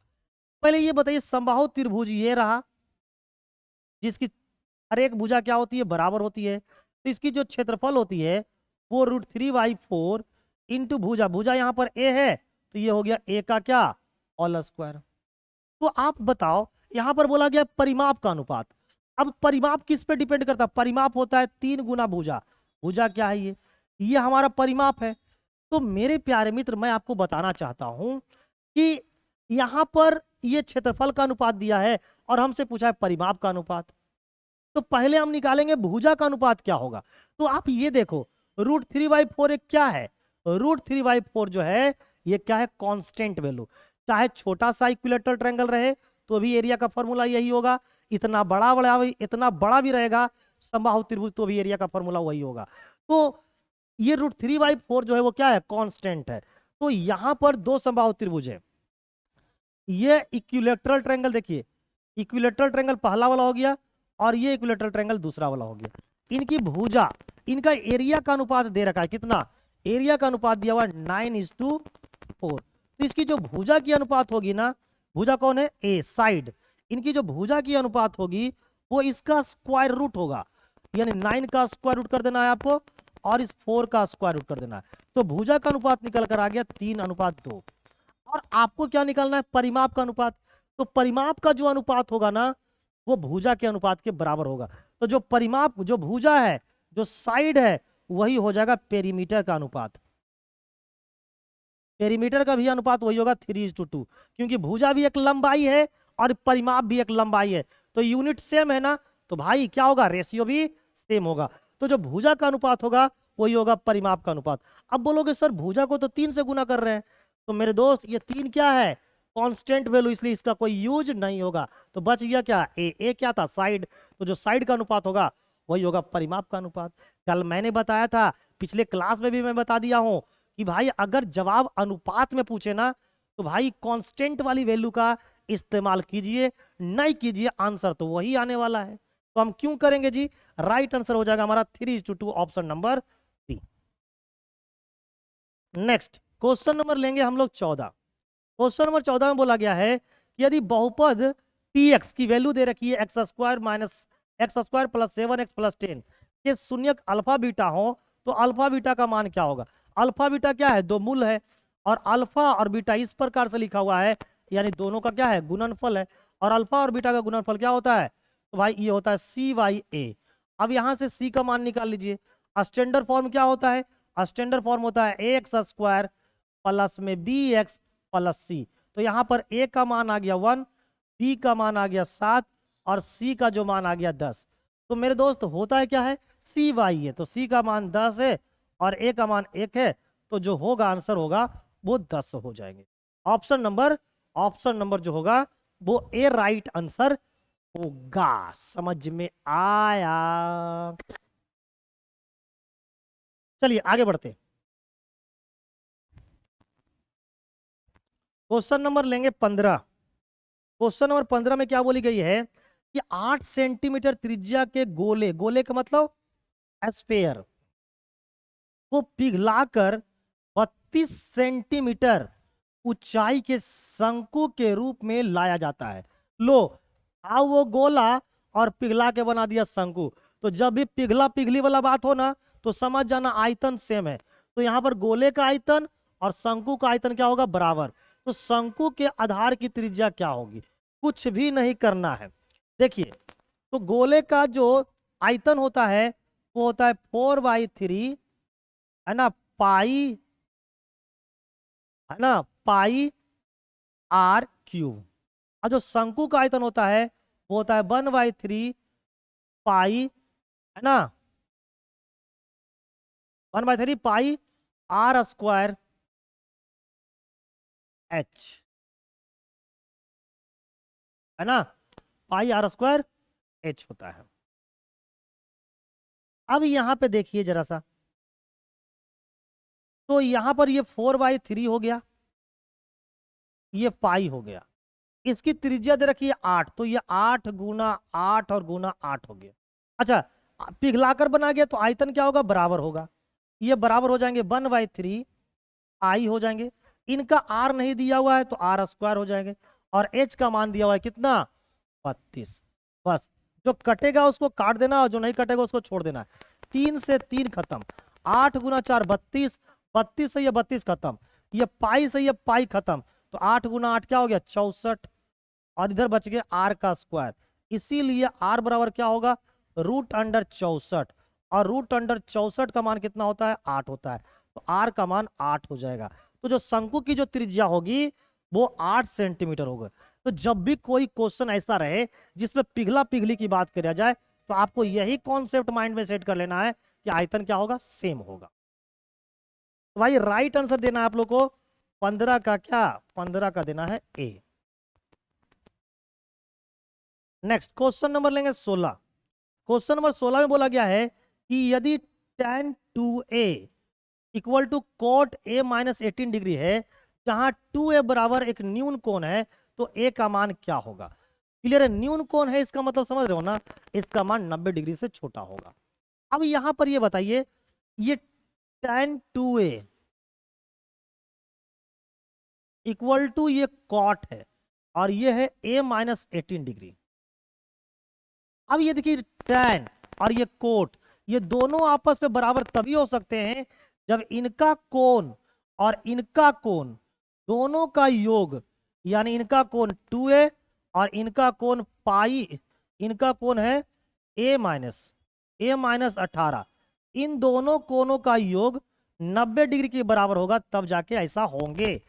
[SPEAKER 1] पहले ये बताइए, समबाहु त्रिभुज ये रहा, जिसकी हर एक भुजा क्या होती है? बराबर होती है। तो इसकी जो क्षेत्रफल होती है वो √3/4 इंटू भुजा, भुजा यहाँ पर ए है, तो ये हो गया ए का क्या? Whole square. तो आप बताओ, यहां पर बोला गया परिमाप का अनुपात। अब परिमाप किस पे डिपेंड करता है? परिमाप होता है 3 गुना भुजा। भुजा क्या है? ये हमारा परिमाप है। तो मेरे प्यारे मित्र, मैं आपको बताना चाहता हूं कि यहां पर ये क्षेत्रफल का अनुपात दिया है और हमसे पूछा है परिमाप का अनुपात। तो पहले हम निकालेंगे भुजा का अनुपात क्या होगा। तो आप ये देखो √3/4 एक क्या है, √3/4 जो है ये क्या है, कांस्टेंट वैल्यू। चाहे छोटा सा इक्विलेटरल ट्रायंगल रहे तो भी एरिया का फॉर्मूला यही होगा, इतना बड़ा भी रहेगा समबाहु त्रिभुज तो भी एरिया का फॉर्मूला वही होगा। तो ये √3/4 जो है वो क्या है, कांस्टेंट है। तो यहां पर दो समबाहु त्रिभुज है, ये इक्विलेटरल ट्रायंगल देखिए, इक्विलेटरल ट्रायंगल पहला वाला हो गया और ये इक्विलेटरल ट्रायंगल दूसरा वाला हो गया। इनकी भुजा, इनका एरिया का अनुपात दे रखा है, कितना एरिया का अनुपात दिया हुआ है 9:4। तो इसकी जो भुजा की अनुपात होगी ना, भुजा कौन है, ए साइड, इनकी जो भुजा की अनुपात होगी वो इसका स्क्वायर रूट होगा, यानी 9 का स्क्वायर रूट कर देना है आपको और इस 4 का स्क्वायर रूट कर देना है। तो भुजा का अनुपात निकल कर आ गया 3:2। और आपको क्या निकालना है, परिमाप का अनुपात। तो परिमाप का जो अनुपात होगा ना वो भुजा के अनुपात के बराबर होगा। तो जो परिमाप, जो भुजा है, जो साइड है, वही हो जाएगा पेरीमीटर का अनुपात। पेरीमीटर का भी अनुपात वही होगा 3:2, क्योंकि भुजा भी एक लंबाई है और परिमाप भी एक लंबाई है, तो यूनिट सेम है ना, तो भाई क्या होगा, रेशियो भी सेम होगा। तो जो भुजा का अनुपात होगा वही होगा परिमाप का अनुपात। अब बोलोगे सर भुजा को तो 3 से गुना कर रहे हैं, तो मेरे दोस्त ये 3 क्या है, कांस्टेंट वैल्यू, इसलिए इसका कोई यूज नहीं होगा। तो बच गया क्या, ए क्या था, साइड। तो जो साइड का अनुपात होगा वही होगा परिमाप का अनुपात। कल मैंने बताया था, पिछले क्लास में भी मैं बता दिया हूं कि भाई अगर जवाब अनुपात में पूछे ना तो भाई कांस्टेंट वाली वैल्यू का इस्तेमाल कीजिए, नहीं कीजिए आंसर तो वही आने वाला है। तो हम क्यों करेंगे जी, राइट आंसर हो जाएगा हमारा 3:2, option number B. Next question number लेंगे हम लोग 14। क्वेश्चन नंबर 14 में बोला गया है कि यदि बहुपद px की वैल्यू दे रखी है x² - x² + 7x + 10 के शून्यक अल्फा बीटा हो तो अल्फा बीटा का मान क्या होगा। अल्फा बीटा क्या है, दो मूल है, और अल्फा और बीटा इस प्रकार से लिखा हुआ है, यानी दोनों का क्या है, गुणनफल है। और अल्फा और बीटा का गुणनफल क्या होता है, तो भाई ये होता है c/a। अब यहां से c का मान निकाल लीजिए। स्टैंडर्ड फॉर्म क्या होता है, स्टैंडर्ड फॉर्म होता है ax² प्लस में bx प्लस c। तो यहां पर a का मान आ गया 1, b का मान आ गया 7 और c का जो मान आ गया 10। तो मेरे दोस्त होता है क्या है, c/a, तो c का मान 10 है और a का मान 1 है, तो जो होगा आंसर होगा वो 10 हो जाएंगे। ऑप्शन नंबर जो होगा वो ए राइट आंसर होगा। समझ में आया, चलिए आगे बढ़ते। क्वेश्चन नंबर लेंगे 15। क्वेश्चन नंबर 15 में क्या बोली गई है कि 8 सेंटीमीटर त्रिज्या के गोले, गोले का मतलब स्फीयर, को पिघलाकर 32 सेंटीमीटर ऊंचाई के शंकु के रूप में लाया जाता है। लो आओ वो गोला और पिघला के बना दिया शंकु। तो जब भी पिघला पिघली वाला बात हो ना तो समझ जाना आयतन सेम है। तो यहां पर गोले का आयतन और शंकु का आयतन क्या होगा, बराबर। तो शंकु के आधार की त्रिज्या क्या होगी, कुछ भी नहीं करना है। देखिए तो गोले का जो आयतन होता है वो होता है 4/3, है ना, पाई, है ना, पाई r³ और जो शंकु का आयतन होता है वो होता है 1/3 पाई, है ना, 1/3 पाई r² h, है ना, पाई r² h होता है। अब यहां पे देखिए जरा सा, तो यहां पर ये 4/3 हो गया, ये पाई हो गया, इसकी त्रिज्या दे रखी है 8, तो ये 8 गुना 8 और गुना 8 हो गया। अच्छा पिघलाकर बना गया तो आयतन क्या होगा, बराबर होगा, ये बराबर हो जाएंगे 1/3 आई हो जाएंगे। इनका r नहीं दिया हुआ है तो r² हो जाएंगे और h का मान दिया हुआ है कितना, 32। बस जो कटेगा उसको काट देना और जो नहीं कटेगा उसको छोड़ देना है। 3 से 3 खत्म, 8 गुना 4 32, 32 से ये 32 खत्म, ये पाई से ये पाई खत्म, तो 8 गुना 8 क्या हो गया 64 और इधर बच गया r²। इसीलिए r बराबर क्या होगा, √64 और √64 का मान कितना होता है, 8 होता है, तो r का मान 8 हो जाएगा। तो जो शंकु की जो त्रिज्या होगी वो 8 सेंटीमीटर होगा। तो जब भी कोई क्वेश्चन ऐसा रहे जिसमें पिघला पिघली की बात किया जाए तो आपको यही कॉन्सेप्ट माइंड में सेट कर लेना है कि आयतन क्या होगा, सेम होगा। तो भाई राइट आंसर देना है आप लोग को 15 का क्या, 15 का देना है ए। नेक्स्ट क्वेश्चन नंबर लेंगे 16। क्वेश्चन नंबर 16 में बोला गया है कि यदि tan 2a equal to cot a minus 18 degree है, जहां 2a बराबर एक न्यून कोण है, तो a का मान क्या होगा। क्लियर है, न्यून कोण है इसका मतलब समझ रहे हो ना, इसका मान 90 डिग्री से छोटा होगा। अब यहां पर ये बताइए, ये tan 2a इक्वल टू ये कॉट है और ये है a माइनस 18 डिग्री। अब ये देखिए tan और ये कोट, ये दोनों आपस में बराबर तभी हो सकते हैं जब इनका कोण और इनका कोण दोनों का योग, यानी इनका कोण 2a और इनका कोण पाई, इनका कोण है a माइनस 18, इन दोनों कोणों का योग 90 डिग्री के बराबर होगा, तब जाके ऐसा होंगे,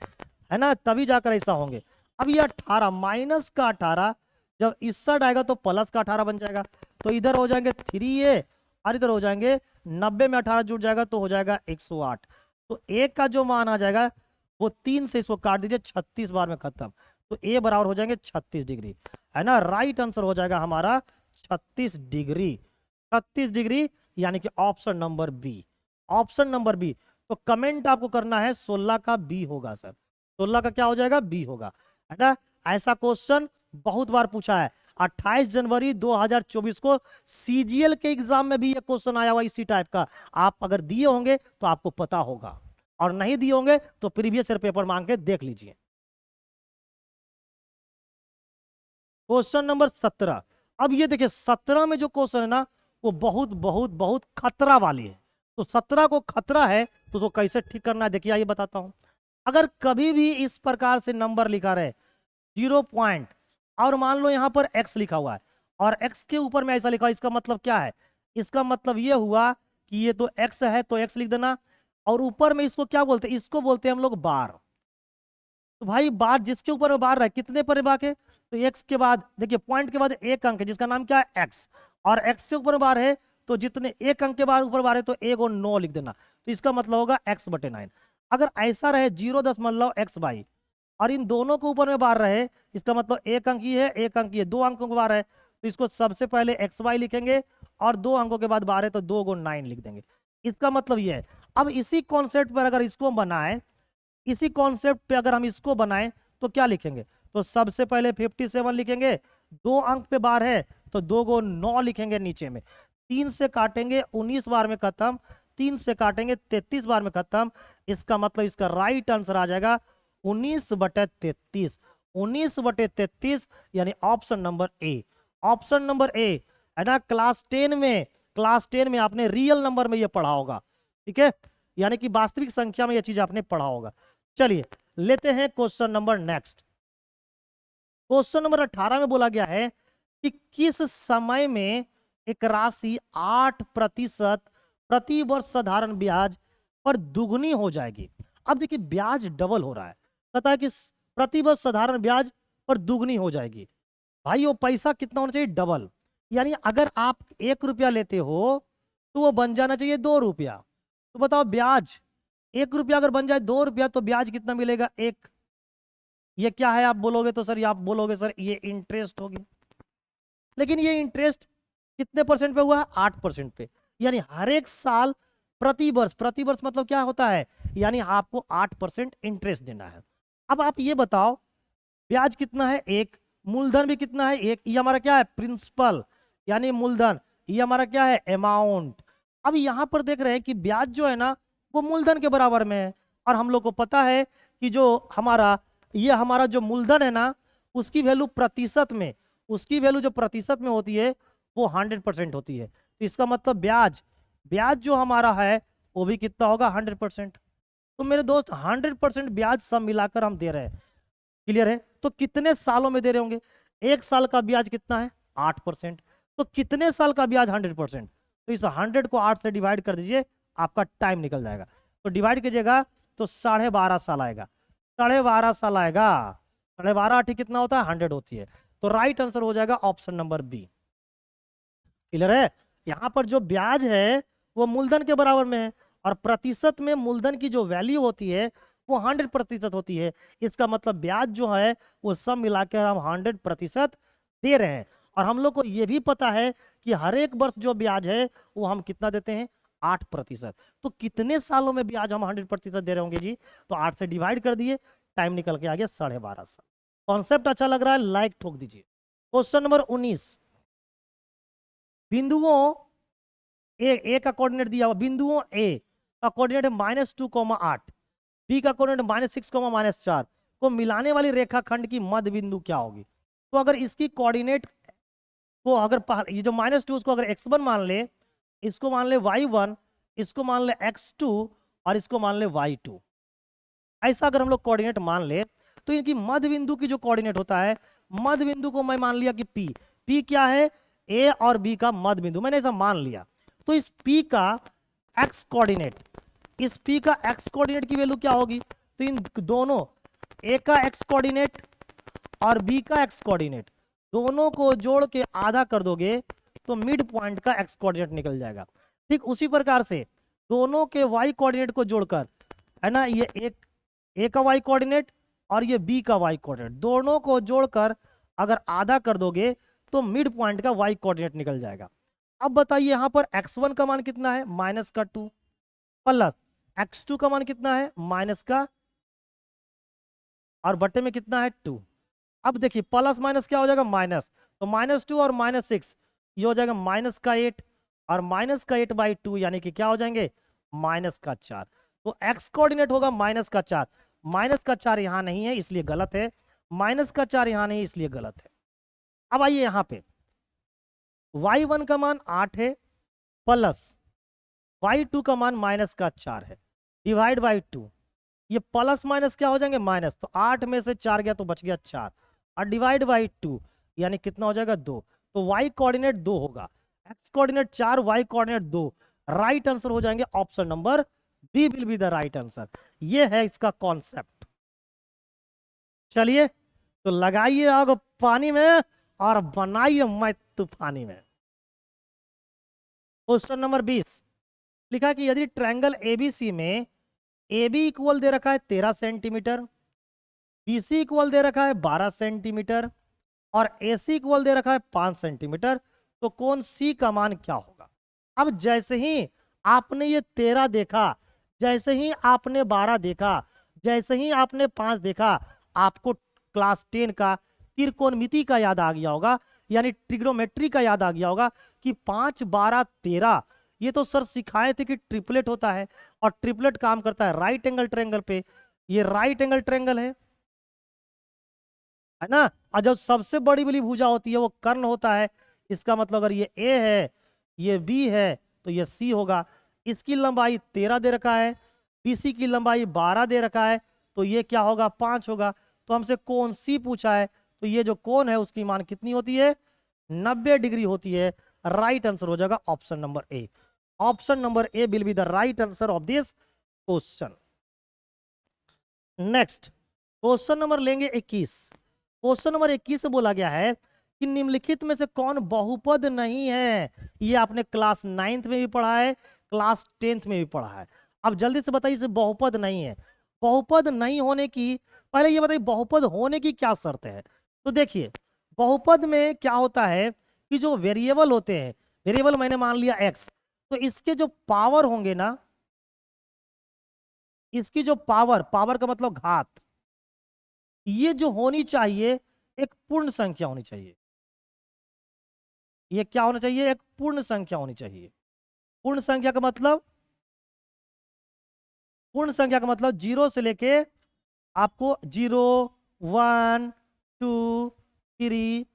[SPEAKER 1] है ना, तभी जाकर ऐसा होंगे। अब ये 18 माइनस का 18 जब इस साइड आएगा तो प्लस का 18 बन जाएगा, तो इधर हो जाएंगे 3a और इधर हो जाएंगे 90 में 18 जुड़ जाएगा तो हो जाएगा 108। तो a का जो मान आ जाएगा वो 3 से इसको काट दीजिए, 36 बार में खत्म, तो a बराबर हो जाएंगे 36 डिग्री, है ना। राइट आंसर हो जाएगा हमारा 36 डिग्री, 36 डिग्री, यानी कि option number B, option number B. तो कमेंट आपको करना है 16 का बी होगा सर, 16 का क्या हो जाएगा, बी होगा, है ना। ऐसा क्वेश्चन बहुत बार पूछा है। 28 जनवरी 2024 को सीजीएल के एग्जाम में भी ये क्वेश्चन आया हुआ इसी टाइप का। आप अगर दिए होंगे तो आपको पता होगा, और नहीं दिए होंगे तो प्रीवियस ईयर पेपर मांग के देख लीजिए। Question number 17। अब ये देखिए 17 में जो क्वेश्चन है ना, वो बहुत बहुत बहुत खतरा वाली है। तो 17 को खतरा है तो उसको कैसे ठीक करना है, देखिए आइए बताता हूं। अगर कभी भी इस प्रकार से नंबर लिखा रहे 0 पॉइंट और मान लो यहां पर x लिखा हुआ है और x के ऊपर में ऐसा लिखा हुआ, इसका मतलब क्या है, इसका मतलब ये हुआ कि ये तो x है तो x लिख देना, और ऊपर में इसको क्या बोलते हैं, इसको बोलते हैं हम लोग बार। तो भाई बार जिसके ऊपर में बार है, कितने पर बार है, तो x के बाद देखिए पॉइंट के बाद एक अंक है जिसका नाम क्या है x, और x के ऊपर बार है तो जितने एक अंक के बाद ऊपर बार है तो 1 और 9 लिख देना, तो इसका मतलब होगा x/9। अगर ऐसा रहे 0.x/, और इन दोनों के ऊपर में बार रहे, इसका मतलब एक अंक ही है, एक अंक ही है, 2 अंकों के बार है, तो इसको सबसे पहले xy लिखेंगे और 2 अंकों के बाद बार है तो 2 गुण 9 लिख देंगे। इसका मतलब ये है। अब इसी कॉन्सेप्ट पर अगर इसको बनाए, इसी कॉन्सेप्ट पे अगर हम इसको बनाएं तो क्या लिखेंगे, तो सबसे पहले 57 लिखेंगे, 2 अंक पे बार है तो 2 गुण 9 लिखेंगे नीचे में, 3 से काटेंगे 19 बार में खत्म, 3 से काटेंगे 33 बार में खत्म। इसका मतलब इसका राइट आंसर आ जाएगा 19/33, 19/33, यानी option number A, option number A, है ना। क्लास 10 में, क्लास 10 में आपने रियल नंबर में ये पढ़ा होगा, ठीक है, यानी कि वास्तविक संख्या में ये चीज आपने पढ़ा होगा। चलिए लेते हैं question number next. Question number 18 में बोला गया है कि किस समय में एक राशि 8% प्रति वर्ष साधारण ब्याज पर दुगनी हो जाएगी। अब देखिए ब्याज डबल हो रहा है, पता है कि प्रति वर्ष साधारण ब्याज पर दुगनी हो जाएगी। भाई वो पैसा कितना होना चाहिए, डबल, यानी अगर आप 1 रुपया लेते हो तो वो बन जाना चाहिए 2 रुपया। तो बताओ ब्याज 1 रुपया अगर बन जाए 2 रुपया तो ब्याज कितना मिलेगा, 1। ये क्या है आप बोलोगे, तो सर आप बोलोगे सर ये इंटरेस्ट होगी, लेकिन ये इंटरेस्ट कितने परसेंट पे हुआ है, 8% पे, यानी हर एक साल प्रति वर्ष, प्रति वर्ष मतलब क्या होता है, यानी आपको 8% इंटरेस्ट देना है। अब आप ये बताओ ब्याज कितना है, 1, मूलधन भी कितना है, 1, ये हमारा क्या है, प्रिंसिपल यानी मूलधन, ये हमारा क्या है, अमाउंट। अब यहां पर देख रहे हैं कि ब्याज जो है ना वो मूलधन के बराबर में है, और हम लोग को पता है कि जो हमारा ये हमारा जो मूलधन है ना उसकी वैल्यू प्रतिशत में, उसकी वैल्यू जो प्रतिशत में होती है वो 100% होती है। तो इसका मतलब ब्याज, ब्याज जो हमारा है वो भी कितना होगा, 100%। तो मेरे दोस्त 100% ब्याज सब मिलाकर हम दे रहे हैं, क्लियर है। तो कितने सालों में दे रहे होंगे, 1 साल का ब्याज कितना है, 8%, तो कितने साल का ब्याज 100%, तो इस 100 को 8 से डिवाइड कर दीजिए, आपका टाइम निकल जाएगा। तो डिवाइड कीजिएगा तो 12.5 साल आएगा, 12.5 साल आएगा, 12.5 कितना होता है, 100 होती है। तो राइट आंसर हो जाएगा ऑप्शन नंबर बी। क्लियर है? यहाँ पर जो ब्याज है वो मूलधन के बराबर में है, और प्रतिशत में मूलधन की जो वैल्यू होती है वो 100% होती है। इसका मतलब ब्याज जो है वो सब मिलाकर हम 100% दे रहे हैं। और हम लोग को ये भी पता है कि हर एक वर्ष जो ब्याज है वो हम कितना देते हैं, 8%। तो कितने सालों में ब्याज हम 100% दे रहे होंगे जी? तो 8 से डिवाइड कर दिए, टाइम निकल के आ गया 12.5 साल। कॉन्सेप्ट अच्छा लग रहा है, लाइक ठोक दीजिए। क्वेश्चन नंबर 19, बिंदुओं ए का कोऑर्डिनेट दिया हुआ, बिंदुओं ए का कोऑर्डिनेट है -2,8, बी का कोऑर्डिनेट -6,-4 को मिलाने वाली रेखाखंड की मध्य बिंदु क्या होगी? तो अगर इसकी कोऑर्डिनेट को अगर ये जो -2 उसको अगर x1 मान ले, इसको मान ले y1, इसको मान ले x2 और इसको मान ले y2, ऐसा अगर हम लोग कोऑर्डिनेट मान ले तो इनकी मध्य बिंदु की जो कोऑर्डिनेट होता है, मध्य बिंदु को मैं मान लिया कि p क्या है, a और b का मध्य बिंदु, मैंने ऐसा मान लिया। तो इस p का x कोऑर्डिनेट, इस p का x कोऑर्डिनेट की वैल्यू क्या होगी? तो इन दोनों a का x कोऑर्डिनेट और b का x कोऑर्डिनेट दोनों को जोड़ के आधा कर दोगे तो मिड पॉइंट का x कोऑर्डिनेट निकल जाएगा। ठीक उसी प्रकार से दोनों के y कोऑर्डिनेट को जोड़कर, है ना, ये एक a का y कोऑर्डिनेट और ये b का y कोऑर्डिनेट दोनों को जोड़कर अगर आधा कर दोगे तो मिड पॉइंट का y कोऑर्डिनेट निकल जाएगा। अब बताइए यहां पर x1 का मान कितना है, -2, प्लस x2 का मान कितना है, -, और बट्टे में कितना है 2। अब देखिए प्लस माइनस क्या हो जाएगा, माइनस, तो -2 और -6 ये हो जाएगा -8, और -8/2 यानी कि क्या हो जाएंगे, -4। तो x कोऑर्डिनेट होगा -4, -4 यहां नहीं है इसलिए गलत है, -4 यहां नहीं इसलिए गलत है। अब आइए यहां पे y1 का मान 8 है, प्लस y2 का मान -4 है, डिवाइड बाई 2, ये प्लस माइनस क्या हो जाएंगे, माइनस, तो 8 में से 4 गया तो बच गया 4, और डिवाइड बाई 2 यानी कितना हो जाएगा 2। तो y कोऑर्डिनेट 2 होगा, x coordinate 4, y coordinate 2। Right answer हो जाएंगे option number B will be the right answer. ये है इसका कॉन्सेप्ट। चलिए तो लगाइए आग पानी में और बनाइए मैं तूफानी में। क्वेश्चन नंबर 20 लिखा कि यदि ट्रायंगल एबीसी में ए बी इक्वल दे रखा है 13 सेंटीमीटर, बी सी इक्वल दे रखा है 12 सेंटीमीटर, और ए सी इक्वल दे रखा है 5 सेंटीमीटर, तो कोण सी का मान क्या होगा? अब जैसे ही आपने ये 13 देखा, जैसे ही आपने 12 देखा, जैसे ही आपने 5 देखा, आपको क्लास 10 का त्रिकोणमिति का याद आ गया होगा, यानी ट्रिग्नोमेट्री का याद आ गया होगा कि 5, 12, 13 ये तो सर सिखाए थे कि ट्रिपलेट होता है, और ट्रिपलेट काम करता है राइट एंगल ट्रायंगल पे। ये राइट एंगल ट्रायंगल है ना, और जब सबसे बड़ी वाली भुजा होती है वो कर्ण होता है। इसका मतलब अगर ये ए है, ये बी है, तो ये सी होगा। इसकी लंबाई 13 दे रखा है, बीसी की लंबाई 12 दे रखा है, तो ये क्या होगा, 5 होगा। तो हमसे कोण सी पूछा है, तो ये जो कोण है उसकी मान कितनी होती है, 90 डिग्री होती है। राइट आंसर हो जाएगा option number A. Option number A will be the right answer of this question. Next question number लेंगे 21। क्वेश्चन नंबर 21 से बोला गया है कि निम्नलिखित में से कौन बहुपद नहीं है? ये आपने क्लास 9th में भी पढ़ा है, क्लास 10th में भी पढ़ा है। अब जल्दी से बताइए इसे बहुपद नहीं है। बहुपद नहीं होने की, पहले ये बताइए बहुपद होने की क्या शर्त है? तो देखिए बहुपद में क्या होता है कि जो वेरिएबल होते हैं, वेरिएबल मैंने मान लिया x, तो इसके जो पावर होंगे ना, इसकी जो पावर, पावर का मतलब घात, ये जो होनी चाहिए एक पूर्ण संख्या होनी चाहिए। ये क्या होना चाहिए, एक पूर्ण संख्या होनी चाहिए। पूर्ण संख्या का मतलब, पूर्ण संख्या का मतलब 0 से लेके आपको 0, 1, 2, 3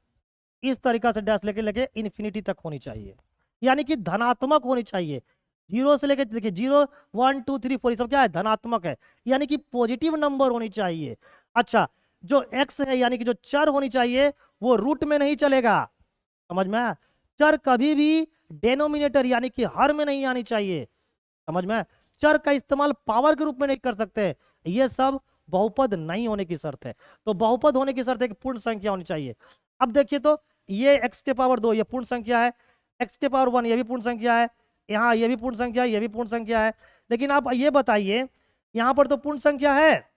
[SPEAKER 1] इस तरीका से डैश लेके लेके इन्फिनिटी तक होनी चाहिए, यानी कि धनात्मक होनी चाहिए। 0 से लेके देखिए 0, 1, 2, 3, 4 ये सब क्या है, धनात्मक है, यानी कि पॉजिटिव नंबर होनी चाहिए। अच्छा, जो x है यानी कि जो चर होनी चाहिए वो रूट में नहीं चलेगा, समझ में आया? चर कभी भी डेनोमिनेटर यानी कि हर में नहीं आनी चाहिए, समझ में? चर का इस्तेमाल पावर के रूप में नहीं कर सकते। ये सब बहुपद नहीं होने की शर्त है। तो बहुपद होने की शर्त है कि पूर्ण संख्या होनी चाहिए। अब देखिए तो ये x के पावर 2 ये पूर्ण संख्या है, x के पावर 1 ये भी पूर्ण संख्या है, यहाँ ये भी पूर्ण संख्या है, ये भी पूर्ण संख्या है। लेकिन आप ये बताइए, यहाँ पर तो पूर्ण संख्या है,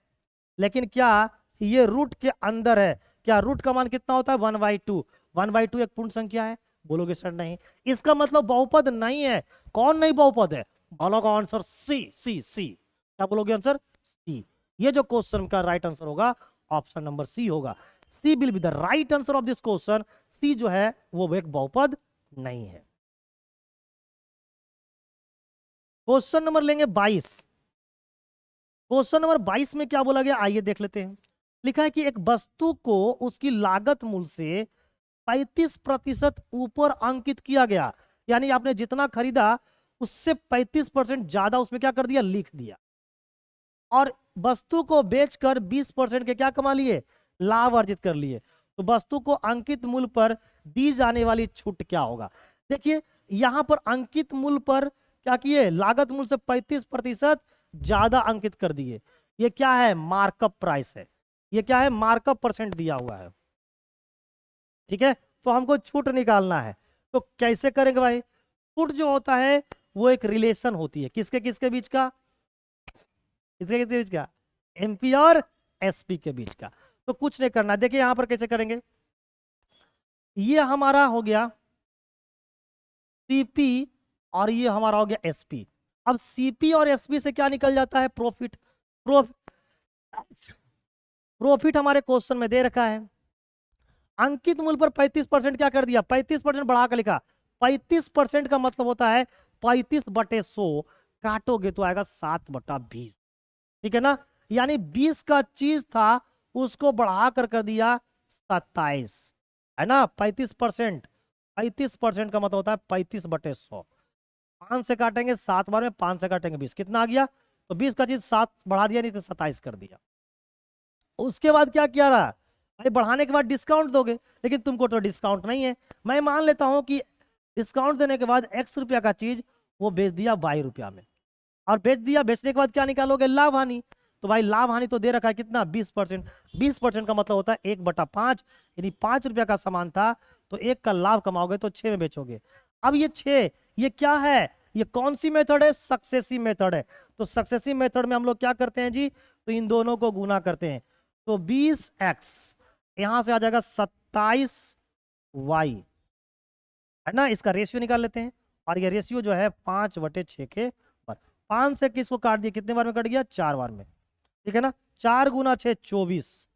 [SPEAKER 1] लेकिन क्या ये रूट के अंदर है? क्या रूट का मान कितना होता है? 1/2। 1/2 एक पूर्ण संख्या है? बोलोगे सर नहीं, इसका मतलब बहुपद नहीं है। कौन नहीं बहुपद है? बोलोगे आंसर सी, सी, सी। क्या बोलोगे आंसर? सी। ये जो क्वेश्चन का राइट आंसर होगा ऑप्शन नंबर सी होगा। C will be the right answer of this question. C जो है वो एक बहुपद नहीं है। क्वेश्चन नंबर लेंगे 22। क्वेश्चन नंबर 22 में क्या बोला गया, आइए देख लेते हैं। लिखा है कि एक वस्तु को उसकी लागत मूल्य से 35% ऊपर अंकित किया गया, यानी आपने जितना खरीदा उससे 35% ज्यादा उसमें क्या कर दिया, लिख दिया, और वस्तु को बेचकर 20% के क्या कमा लिए, लाभ अर्जित कर लिए। तो वस्तु को अंकित मूल्य पर दी जाने वाली छूट क्या होगा? देखिए यहां पर अंकित मूल्य पर क्या किए, लागत मूल्य से 35% ज्यादा अंकित कर दिए। ये क्या है, मार्कअप प्राइस है। ये क्या है, मार्कअप परसेंट दिया हुआ है। ठीक है, तो हमको छूट निकालना है। तो कैसे करेंगे भाई? छूट जो होता है वो एक रिलेशन होती है, किसके किसके बीच का, किसके किसके बीच का, एमपी और एसपी के बीच का। तो कुछ नहीं करना, देखिए यहां पर कैसे करेंगे। ये हमारा हो गया सीपी और ये हमारा हो गया एसपी। अब सीपी और एसपी से क्या निकल जाता है, प्रॉफिट। प्रॉफिट हमारे क्वेश्चन में दे रखा है। अंकित मूल्य पर 35% क्या कर दिया, 35% बढ़ा कर लिखा। 35% का मतलब होता है 35/100, काटोगे तो आएगा 7/20। ठीक है ना, यानी 20 का चीज था उसको बढ़ा कर दिया 27, है ना। 35%, 35% का मतलब होता है 35/100। 5 से काटेंगे 7 बार में, 5 से काटेंगे 20, कितना आ गया? तो 20 का चीज 7 बढ़ा दिया, नहीं तो 27 कर दिया। उसके बाद क्या किया रहा भाई, बढ़ाने के बाद डिस्काउंट दोगे, लेकिन तुमको तो डिस्काउंट नहीं है। मैं मान लेता हूं कि डिस्काउंट देने के बाद x रुपया का चीज वो बेच दिया y रुपया में, और बेच दिया, बेचने के बाद क्या निकालोगे, लाभ हानि। तो भाई लाभ हानि तो दे रखा है कितना, 20%। 20% का मतलब होता है 1/5, यानी 5 रुपया का सामान था तो 1 का लाभ कमाओगे तो 6 में बेचोगे। अब ये 6 ये क्या है, ये कौन सी मेथड है, सक्सेसिव मेथड है। तो सक्सेसिव मेथड में हम लोग क्या करते हैं जी, तो इन दोनों को गुना करते हैं। तो 20x यहां से आ जाएगा 27y, है ना। इसका रेशियो निकाल लेते हैं, और ये रेशियो जो है 5/6 के बार। 5 से किसको काट दिया, कितने बार में कट गया, 4 बार में। ठीक है ना, 4 गुना 6 24,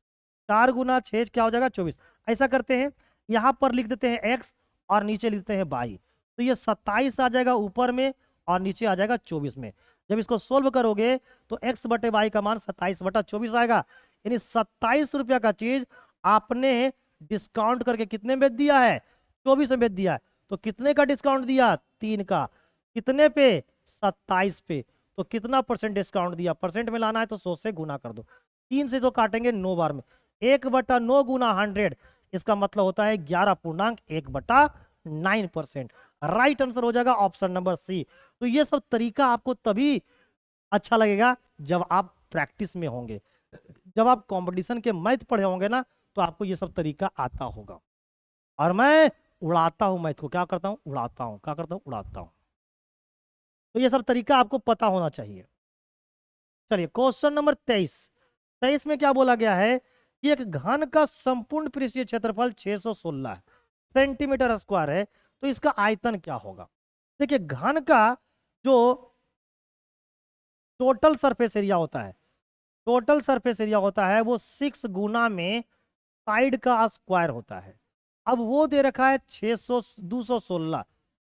[SPEAKER 1] 4 गुना 6 क्या हो जाएगा, 24। ऐसा करते हैं, यहां पर लिख देते हैं x और नीचे लिख देते हैं y। तो ये 27 आ जाएगा ऊपर में और नीचे आ जाएगा 24 में। जब इसको सोल्व करोगे तो x/y का मान 27/24 आएगा, यानी 27 रुपया का चीज आपने डिस्काउंट करके कितने में बेच दिया है, 24 में बेच दिया है। तो कितने का डिस्काउंट दिया, 3 का। कितने पे, 27 पे। तो कितना परसेंट डिस्काउंट दिया, परसेंट में लाना है तो 100 से गुना कर दो। 3 से तो काटेंगे 9 बार में, 1/9 गुना 100, इसका मतलब होता है 11.1/9%। राइट आंसर हो जाएगा ऑप्शन नंबर सी। तो ये सब तरीका आपको तभी अच्छा लगेगा जब आप प्रैक्टिस में होंगे, जब आप कंपटीशन के मैथ पढ़े होंगे ना, तो आपको ये सब तरीका आता होगा। और मैं उड़ाता हूं मैथ को, क्या करता हूं, उड़ाता हूं, क्या करता हूं, उड़ाता हूं। तो ये सब तरीका आपको पता होना चाहिए। चलिए क्वेश्चन नंबर 23। 23 में क्या बोला गया है कि एक घन का संपूर्ण पृष्ठीय क्षेत्रफल 616 सेंटीमीटर स्क्वायर है, तो इसका आयतन क्या होगा। देखिए घन का जो टोटल सरफेस एरिया होता है, टोटल सरफेस एरिया होता है वो 6 गुना में साइड का स्क्वायर होता है। अब वो दे रखा है 216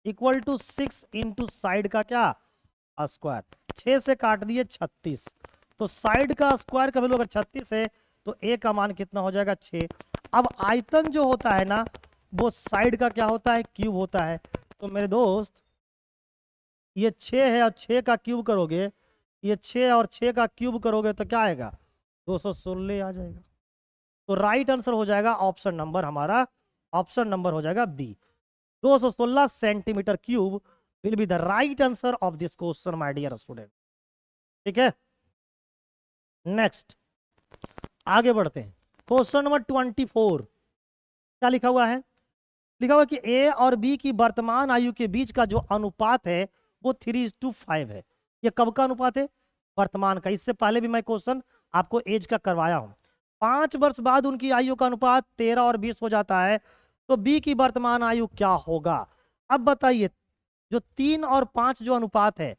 [SPEAKER 1] इक्वल टू 6 इंटू साइड का क्या, स्क्वायर। 6 से काट दिए 36, तो साइड का स्क्वायर का वैल्यू अगर 36 है तो ए का मान कितना हो जाएगा, 6। अब आयतन जो होता है ना वो साइड का क्या होता है, क्यूब होता है। तो मेरे दोस्त ये 6 है और 6 का क्यूब करोगे, ये 6 और 6 का क्यूब करोगे तो क्या आएगा, 216 आ जाएगा। तो राइट आंसर हो जाएगा ऑप्शन नंबर हमारा, ऑप्शन नंबर हो जाएगा B, 216 centimetre cube will be the right answer of this question my dear student. ठीक है, नेक्स्ट आगे बढ़ते हैं। क्वेश्चन नंबर 24 क्या लिखा हुआ है, लिखा हुआ कि ए और बी की वर्तमान आयु के बीच का जो अनुपात है वो 3:5 है। ये कब का अनुपात है? वर्तमान का। इससे पहले भी मैं क्वेश्चन आपको एज का करवाया हूं। 5 वर्ष बाद उनकी आयु का अनुपात 13 और 20 हो जाता है, तो बी की वर्तमान आयु क्या होगा? अब बताइए, जो 3 और 5 जो अनुपात है,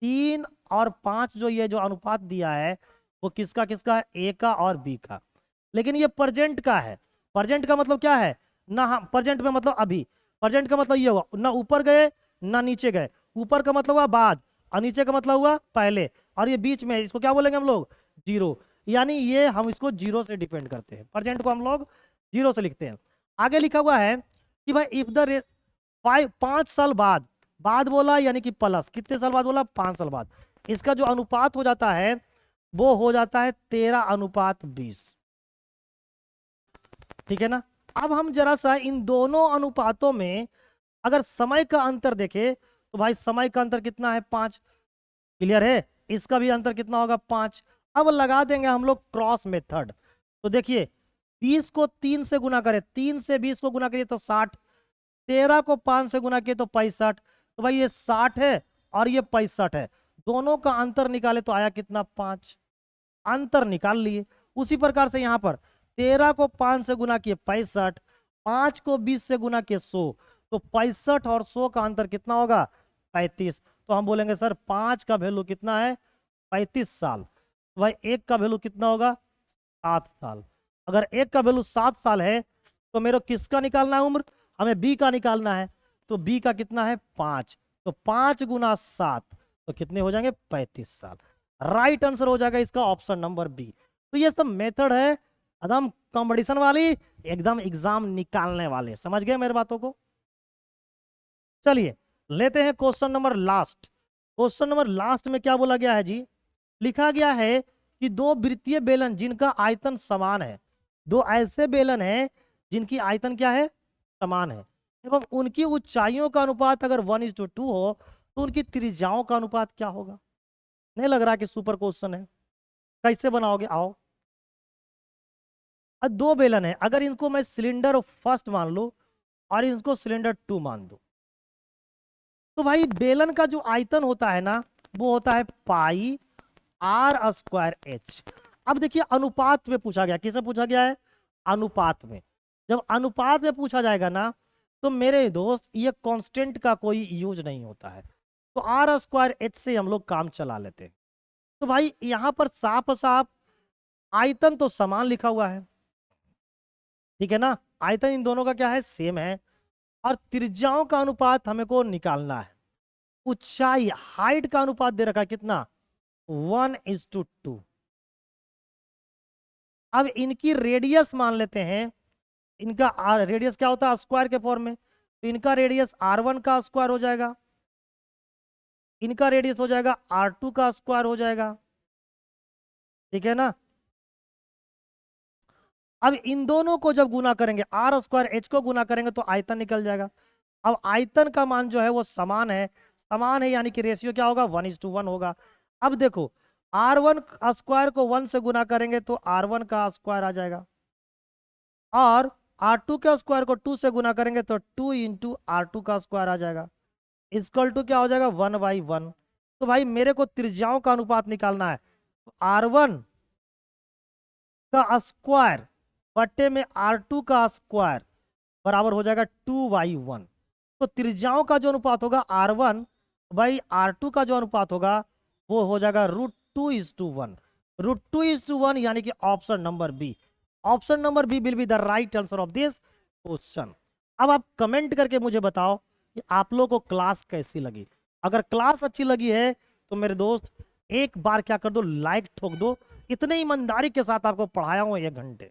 [SPEAKER 1] 3 और 5 जो ये जो अनुपात दिया है वो किसका किसका है? ए का और बी का। लेकिन ये प्रेजेंट का है। प्रेजेंट का मतलब क्या है ना? हम प्रेजेंट में मतलब अभी, प्रेजेंट का मतलब ये हुआ ना ऊपर गए ना नीचे गए। ऊपर का मतलब हुआ बाद और नीचे का मतलब हुआ पहले, और ये बीच में, इसको क्या बोलेंगे हम लोग? जीरो। यानी ये हम इसको जीरो से डिपेंड करते हैं, प्रेजेंट को हम लोग जीरो से लिखते हैं। आगे लिखा हुआ है कि भाई इफ द 5 साल बाद, बाद बोला यानी कि प्लस, कितने साल बाद बोला? 5 साल बाद। इसका जो अनुपात हो जाता है वो हो जाता है 13:20। ठीक है ना? अब हम जरा सा इन दोनों अनुपातों में अगर समय का अंतर देखें तो भाई समय का अंतर कितना है? 5। क्लियर है? इसका भी अंतर कितना होगा? 5। अब लगा देंगे हम लोग क्रॉस मेथड। तो देखिए 20 को 3 से गुना करें, 3 से 20 को गुना करिए तो 60, 13 को 5 से गुना किए तो 65। तो भाई ये 60 है और ये 65 है, दोनों का अंतर निकाले तो आया कितना? 5। अंतर निकाल लिए। उसी प्रकार से यहां पर 13 को 5 से गुना किए 65, 5 को 20 से गुना किए 100, तो 65 और 100 का अंतर कितना होगा? 35। तो हम बोलेंगे सर 5 का वैल्यू कितना है? 35 साल। तो भाई 1 का वैल्यू कितना होगा? 7 साल। अगर 1 का वैल्यू 7 साल है तो मेरे को किसका निकालना है उम्र? हमें बी का निकालना है। तो बी का कितना है? 5। तो 5 गुना 7 तो कितने हो जाएंगे? 35 साल। राइट आंसर हो जाएगा इसका ऑप्शन नंबर बी। तो ये सब मेथड है एकदम कंपटीशन वाली, एकदम एग्जाम निकालने वाले। समझ गए मेरे बातों को? चलिए लेते हैं question number last. Question number last में क्या बोला गया है जी? लिखा गया है कि दो वृत्तीय बेलन जिनका आयतन समान है, दो ऐसे बेलन हैं जिनकी आयतन क्या है? समान है, एवं उनकी ऊंचाइयों का अनुपात अगर 1:2 हो तो उनकी त्रिज्याओं का अनुपात क्या होगा? नहीं लग रहा कि सुपर क्वेश्चन है? कैसे बनाओगे? आओ। अब दो बेलन है, अगर इनको मैं सिलेंडर फर्स्ट मान लूं और इनको सिलेंडर 2 मान दूं, तो भाई बेलन का जो आयतन होता है ना वो होता है पाई r²h। अब देखिए अनुपात में पूछा गया, किसमें पूछा गया है? अनुपात में। जब अनुपात में पूछा जाएगा ना तो मेरे दोस्त ये कांस्टेंट का कोई यूज नहीं होता है, तो r² से हम लोग काम चला लेते हैं। तो भाई यहां पर साफ साफ आयतन तो समान लिखा हुआ है, ठीक है ना? आयतन इन दोनों का क्या है? सेम है। और त्रिज्याओं का अनुपात हमें को निकालना है। ऊंचाई हाइट का अनुपात दे रखा है कितना? 1:2। अब इनकी रेडियस मान लेते हैं, इनका रेडियस क्या होता है? स्क्वायर के फॉर्म में, तो इनका रेडियस r1 का स्क्वायर हो जाएगा, इनका रेडियस हो जाएगा r2 का स्क्वायर हो जाएगा। ठीक है ना? अब इन दोनों को जब गुना करेंगे, r²h को गुना करेंगे तो आयतन निकल जाएगा। अब आयतन का मान जो है वो समान है, समान है यानी कि रेशियो क्या होगा? 1:1 होगा। अब देखो r1 स्क्वायर को 1 से गुना करेंगे तो r1 का स्क्वायर आ जाएगा, और r2 का स्क्वायर को 2 से गुना करेंगे तो 2 इंटू r2 का स्क्वायर आ जाएगा, इक्वल टू क्या हो जाएगा? 1/1। तो भाई मेरे को त्रिज्याओं का अनुपात निकालना है, तो r1 का स्क्वायर बट्टे में r2 का स्क्वायर बराबर हो जाएगा 2/1। तो त्रिज्याओं का जो अनुपात होगा r1 बाई r2 का जो अनुपात होगा वो हो जाएगा √2:1। √2:1 यानी कि option number B. Option number B will be the right answer of this question. अब आप कमेंट करके मुझे बताओ कि आप लोगों को क्लास कैसी लगी। अगर क्लास अच्छी लगी है तो मेरे दोस्त एक बार क्या कर दो? लाइक ठोक दो। इतने ईमानदारी के साथ आपको पढ़ाया हूं 1 घंटे,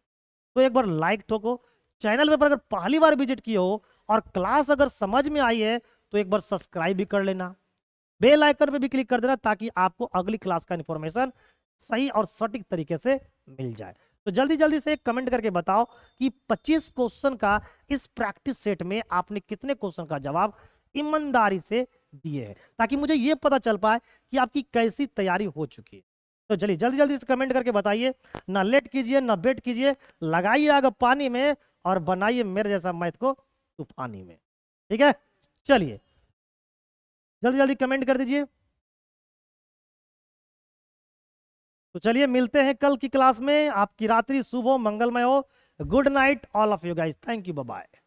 [SPEAKER 1] तो एक बार लाइक ठोको। चैनल पर अगर पहली बार विजिट किए हो और क्लास अगर समझ में आई है तो एक बार सब्सक्राइब भी कर लेना, बेल आइकन पे भी क्लिक कर देना, ताकि आपको अगली क्लास का इंफॉर्मेशन सही और सटीक तरीके से मिल जाए। तो जल्दी जल्दी से एक कमेंट करके बताओ कि 25 क्वेश्चन का इस प्रैक्टिस सेट में आपने कितने क्वेश्चन का जवाब ईमानदारी से दिए हैं, ताकि मुझे यह पता चल पाए कि आपकी कैसी तैयारी हो चुकी है। तो चलिए जल्दी जल्दी से कमेंट करके बताइए, ना लेट कीजिए ना वेट कीजिए, लगाइए आग पानी में और बनाइए मेरे जैसा मैथ को तूफानी में। ठीक है, चलिए जल्दी जल्दी कमेंट कर दीजिए। तो चलिए मिलते हैं कल की क्लास में। आपकी रात्रि शुभ हो, मंगलमय हो। Good night all of you guys, thank you, bye bye.